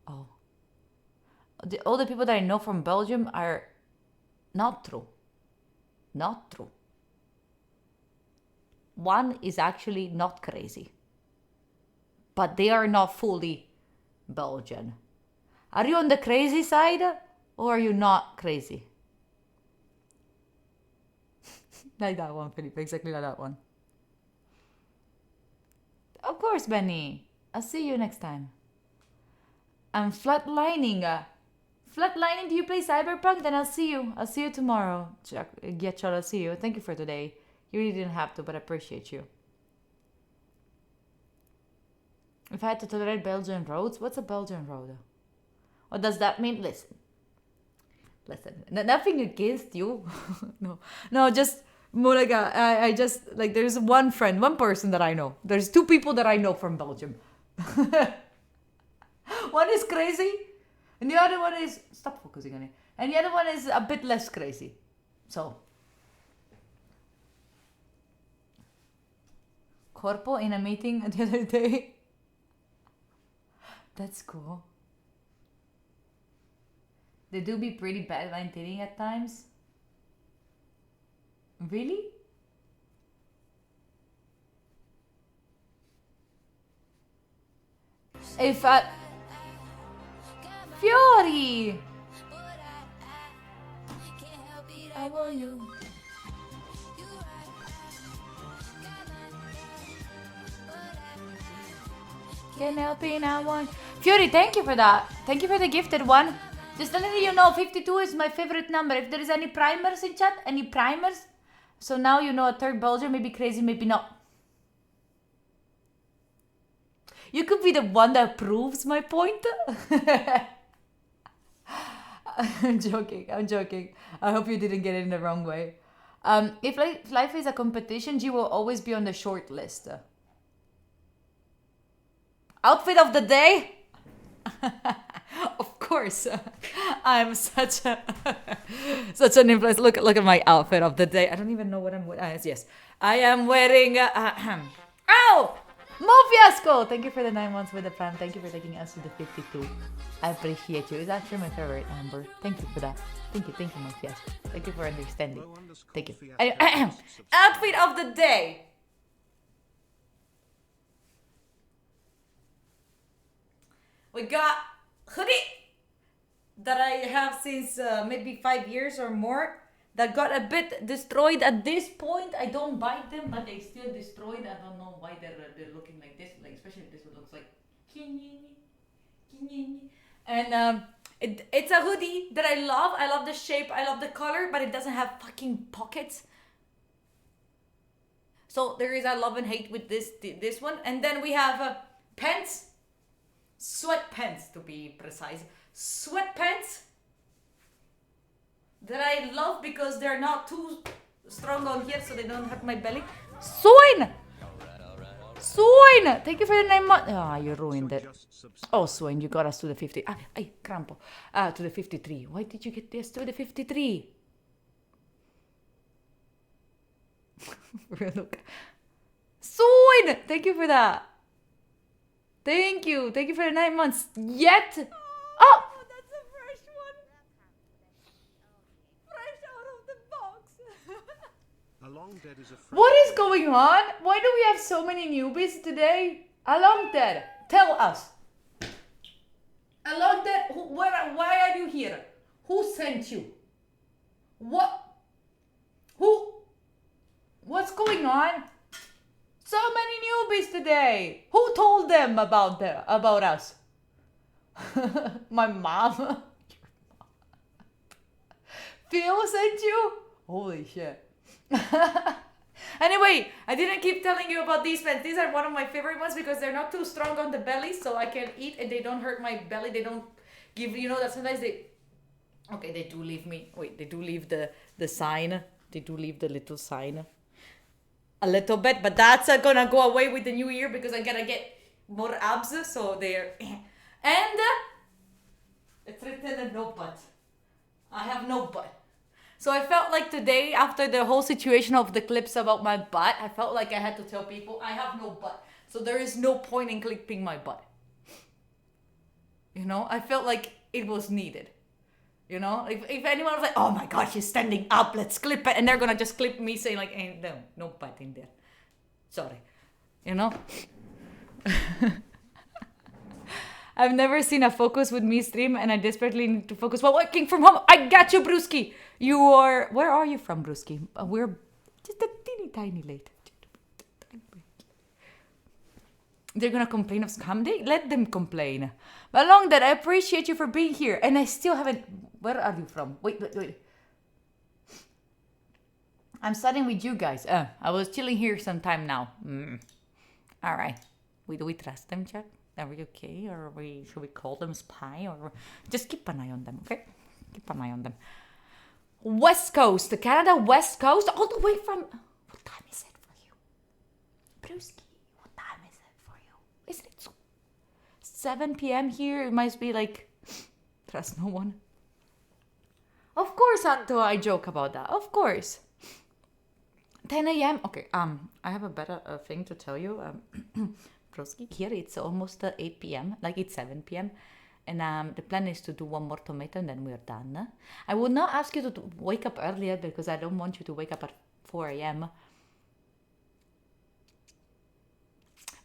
Oh. All the people that I know from Belgium are not true. Not true. One is actually not crazy. But they are not fully Belgian. Are you on the crazy side or are you not crazy? Like that one, Felipe, exactly like that one. Of course, Benny. I'll see you next time. I'm flatlining. Flatlining, do you play Cyberpunk? Then I'll see you. I'll see you tomorrow. Giacciolo, I'll see you. Thank you for today. You really didn't have to, but I appreciate you. If I had to tolerate Belgian roads, what's a Belgian road? What does that mean? Listen. Nothing against you. No, just Mulaga. I just like there's one person that I know. There's two people that I know from Belgium. One is crazy, and the other one is stop focusing on it. And the other one is a bit less crazy. So, Corpo in a meeting the other day. That's cool. They do be pretty bad maintaining at times. Really? If Fiori! I want you. Can't help it, I want. Fiori, thank you for that. Thank you for the gifted one. Just letting you know, 52 is my favorite number. If there is any primers in chat, any primers. So now you know a third Belgian, maybe crazy, maybe not. You could be the one that proves my point. I'm joking. I hope you didn't get it in the wrong way. If life is a competition, G will always be on the short list. Outfit of the day? Of course. I'm such an influencer. Look at my outfit of the day. I don't even know what I'm wearing. Yes. I am wearing Ow! Mo Fiasco! Thank you for the 9 months with the fam. Thank you for taking us to the 52. I appreciate you. It's actually my favorite number. Thank you for that. Thank you, Mo Fiasco. Thank you for understanding. Thank you. Outfit of the day. We got hoodie that I have since maybe 5 years or more that got a bit destroyed at this point. I don't buy them, but they still destroyed. I don't know why they're looking like this. Like especially this one looks like and it's a hoodie that I love. I love the shape. I love the color, but it doesn't have fucking pockets. So there is a love and hate with this one. And then we have pants. Sweatpants, to be precise. Sweatpants that I love because they're not too strong on here, so they don't hurt my belly. Soin! Soin! Thank you for the 9 months. Ah, you ruined it. Oh, Soin, you got us to the 50. Ay, crampo. To the 53. Why did you get this to the 53? Look. Soin! Thank you for that. Thank you. Thank you for the 9 months. Yet. Oh! That's a fresh one. Fresh out of the box. Along Dead is a fresh What is going on? Why do we have so many newbies today? Along Dead, tell us. Along Dead, why are you here? Who sent you? What? Who? What's going on? So many newbies today. Who told them about us? My mom. Phil sent you? Holy shit. Anyway, I didn't keep telling you about these pants. These are one of my favorite ones because they're not too strong on the belly, so I can eat and they don't hurt my belly. They don't give, you know, that sometimes they do leave me. Wait, they do leave the sign. They do leave the little sign. A little bit, but that's gonna go away with the new year because I'm gonna get more abs, so they're... And it's written no butt. I have no butt. So I felt like today, after the whole situation of the clips about my butt, I felt like I had to tell people I have no butt. So there is no point in clipping my butt. You know, I felt like it was needed. You know, if anyone was like, oh my God, she's standing up, let's clip it. And they're going to just clip me saying like, hey, no butt in there. Sorry. You know? I've never seen a focus with me stream and I desperately need to focus while working from home. I got you, Brewski. Where are you from, Brewski? We're just a teeny tiny late. They're gonna complain of scam day? Let them complain. But along that, I appreciate you for being here. And I still haven't... Where are you from? Wait. I'm studying with you guys. I was chilling here some time now. All right. Do we trust them, Chuck? Are we okay? Or should we call them spy? Or just keep an eye on them, okay? Keep an eye on them. West Coast. Canada West Coast. All the way from... What time is it for you? Brewski, what time is it for you? Isn't it 7 p.m. here? It must be like... Trust no one. Of course, Anto, I joke about that. Of course. 10 a.m. Okay, I have a better thing to tell you. Broski, here it's almost 8 p.m. Like it's 7 p.m. And the plan is to do one more tomato and then we're done. I would not ask you to wake up earlier because I don't want you to wake up at 4 a.m.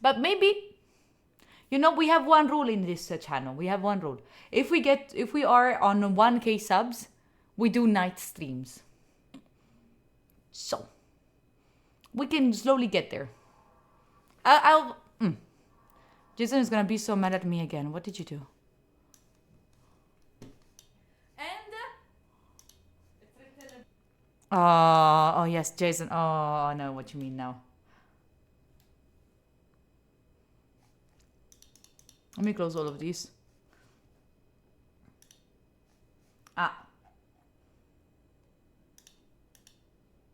But maybe, you know, we have one rule in this channel. We have one rule. If we are on 1K subs, we do night streams. So, we can slowly get there. Jason is gonna be so mad at me again. What did you do? Oh yes, Jason. Oh, I know what you mean now. Let me close all of these.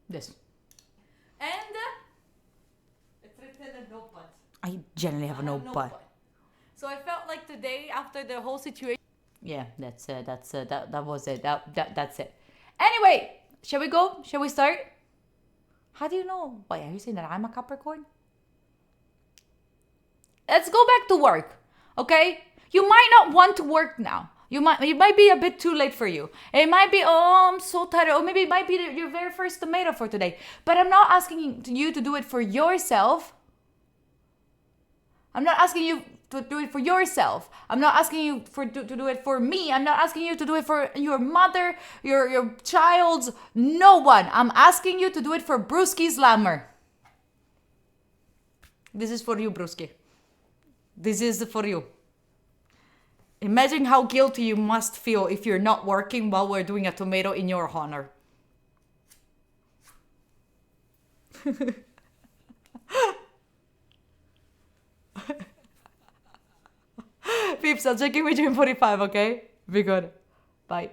This. And it's written no butt. I generally have no butt. So I felt like today, after the whole situation. Yeah, that was it. That's it. Anyway, shall we go? Shall we start? How do you know? Wait, are you saying that I'm a Capricorn? Let's go back to work, okay? You might not want to work now. It might be a bit too late for you. It might be, oh, I'm so tired. Or maybe it might be your very first tomato for today. But I'm not asking you to do it for yourself. I'm not asking you to do it for yourself. I'm not asking you to do it for me. I'm not asking you to do it for your mother, your child's, no one. I'm asking you to do it for Brewski Slammer. This is for you, Brewski. This is for you. Imagine how guilty you must feel if you're not working while we're doing a tomato in your honor. peeps, I'll check in with you in 45, okay? Be good. Bye.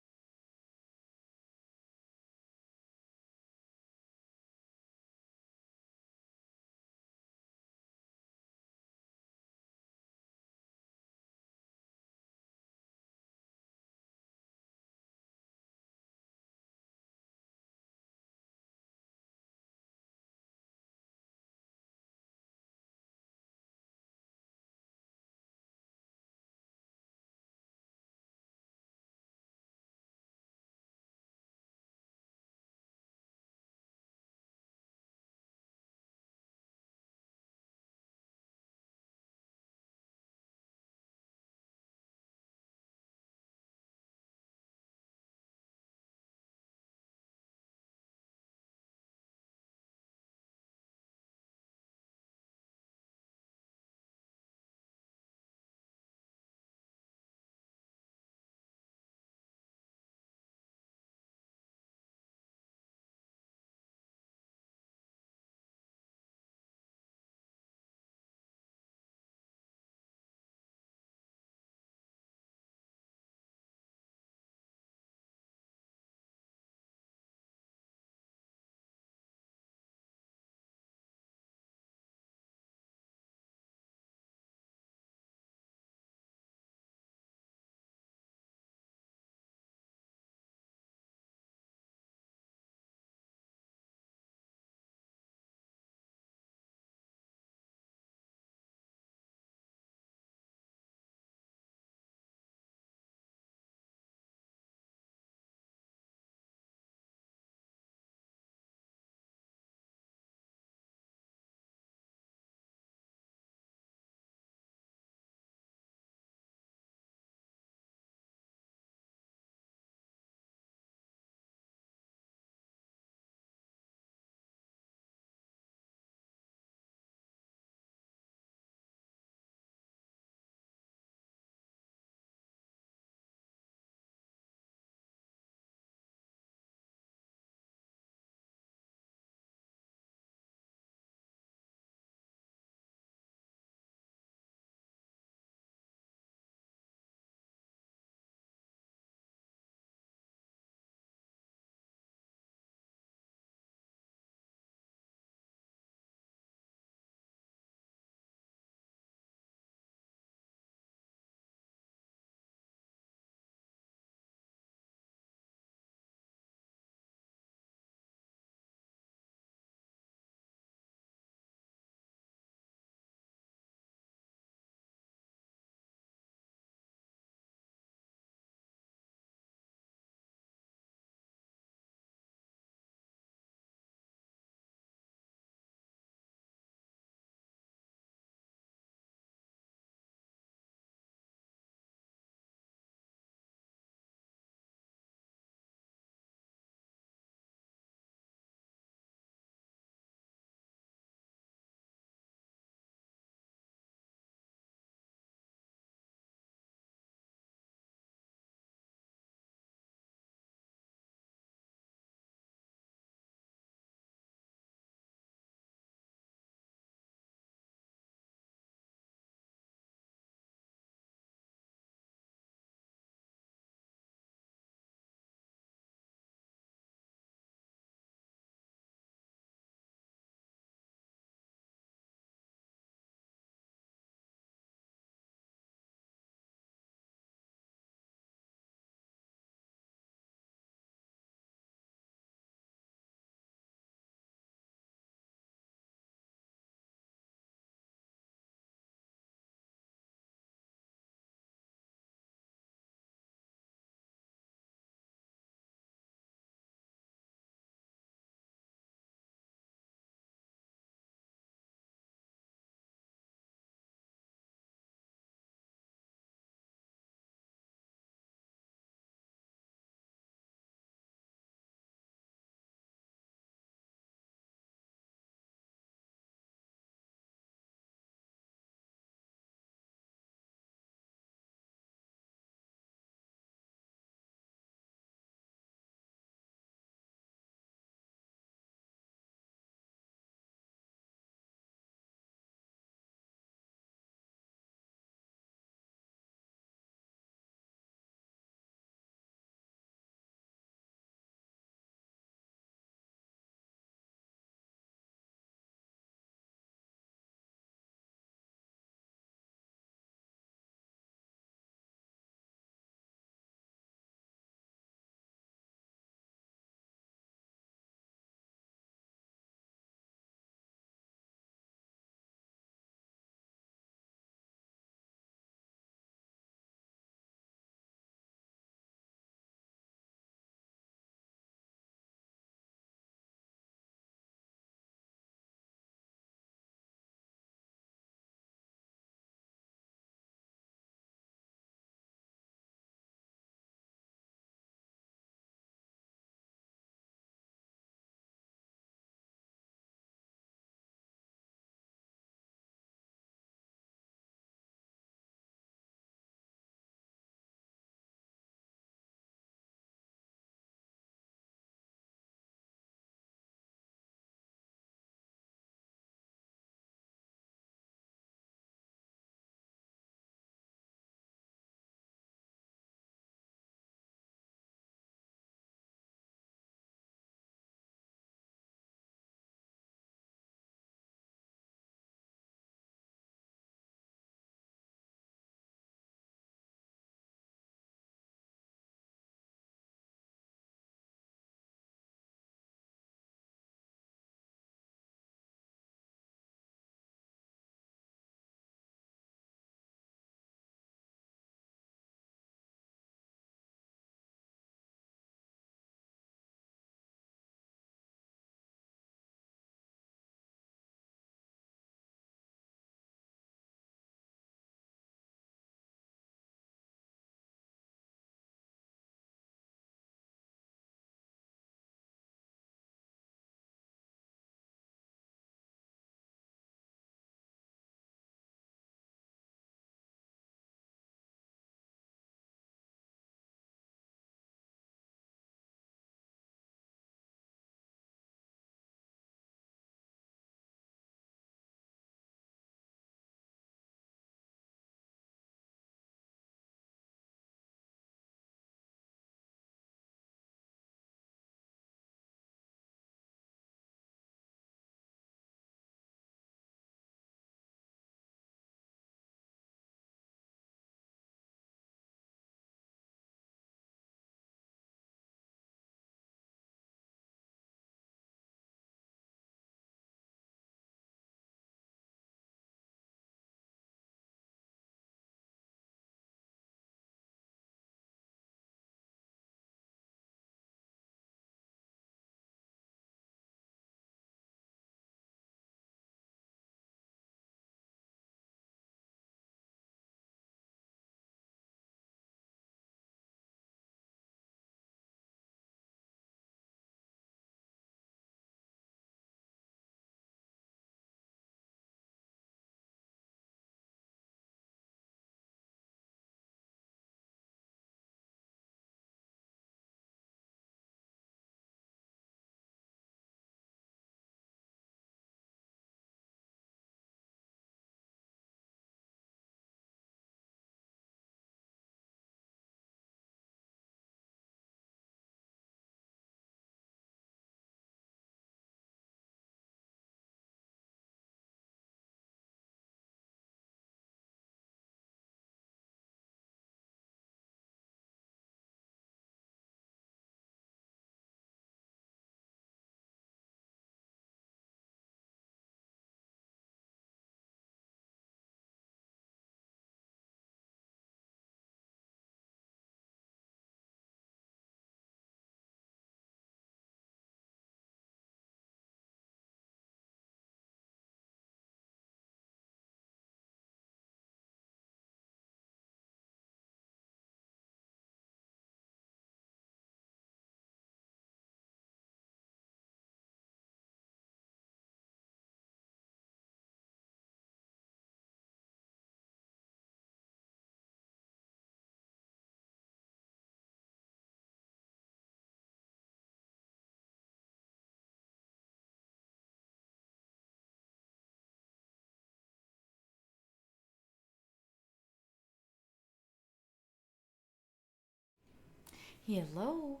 Hello.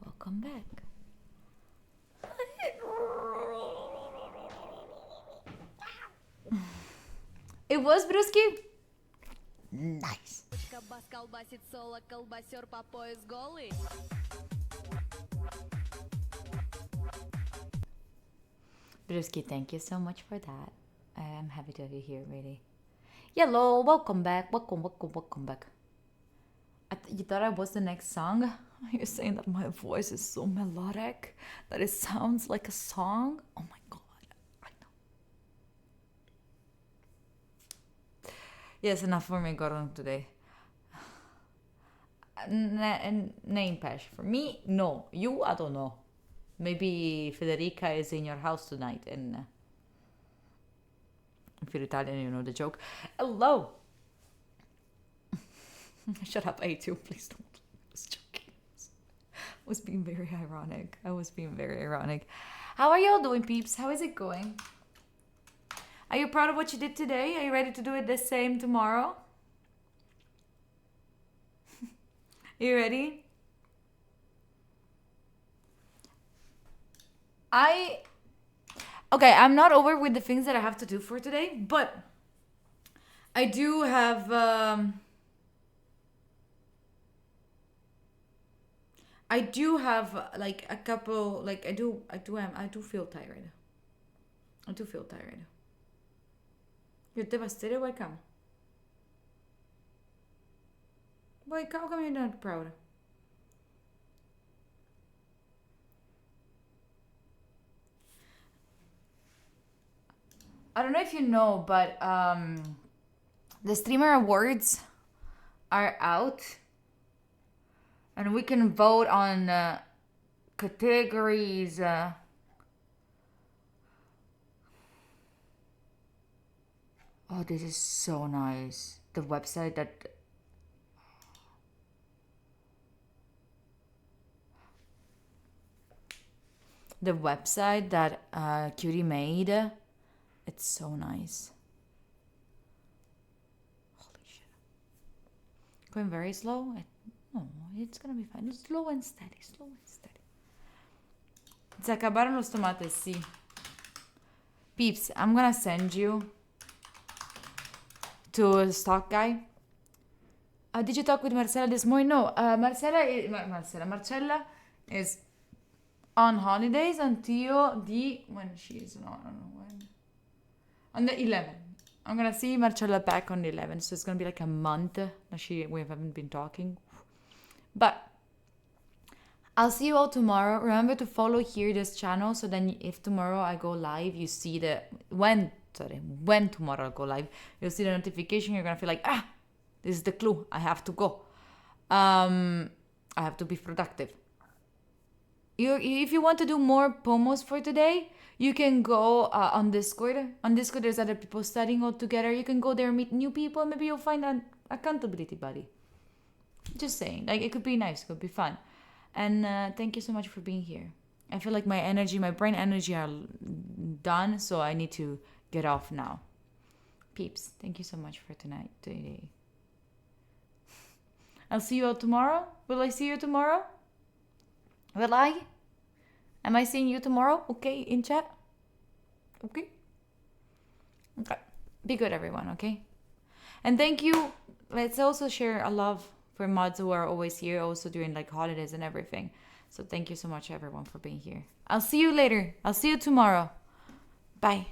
Welcome back. It was Brusky. Nice. Кабас колбасит соло, колбасер по пояс голый. Brusky, thank you so much for that. I am happy to have you here, really. Hello, welcome back. Welcome back. You thought I was the next song? You're saying that my voice is so melodic that it sounds like a song? Oh my god, I know. Yes, enough for me, Gordon, today. Name Pesh. For me, no. You, I don't know. Maybe Federica is in your house tonight, and if you're Italian, you know the joke. Hello. Shut up, A2, please don't. I was joking. I was being very ironic. How are y'all doing, peeps? How is it going? Are you proud of what you did today? Are you ready to do it the same tomorrow? You ready? Okay, I'm not over with the things that I have to do for today, but I do have like a couple, like I do feel tired. You're devastated. Why come? How come you're not proud? I don't know if you know, but the Streamer Awards are out, and we can vote on categories. Oh, this is so nice. The website that Cutie made. It's so nice. Holy shit. Going very slow? No, it's gonna be fine. Slow and steady. Se acabaron los tomates, sí. Peeps, I'm gonna send you to a stock guy. Did you talk with Marcella this morning? No, Marcella is on holidays until when she is not, I don't know when. On the 11th. I'm gonna see Marcella back on the 11th, so it's gonna be like a month that we haven't been talking. But I'll see you all tomorrow. Remember to follow here this channel, so then if tomorrow I go live, you see when tomorrow I go live, you'll see the notification. You're gonna feel like, this is the clue. I have to go. I have to be productive. If you want to do more pomos for today, you can go on Discord. On Discord, there's other people studying all together. You can go there, meet new people. Maybe you'll find an accountability buddy. Just saying. Like, it could be nice. It could be fun. And thank you so much for being here. I feel like my brain energy are done, so I need to get off now. Peeps, thank you so much for today. I'll see you all tomorrow. Will I see you tomorrow? Will I? Am I seeing you tomorrow? Okay, in chat? Okay. Be good, everyone, okay? And thank you. Let's also share a love for mods who are always here, also during like holidays and everything. So thank you so much, everyone, for being here. I'll see you later. I'll see you tomorrow. Bye.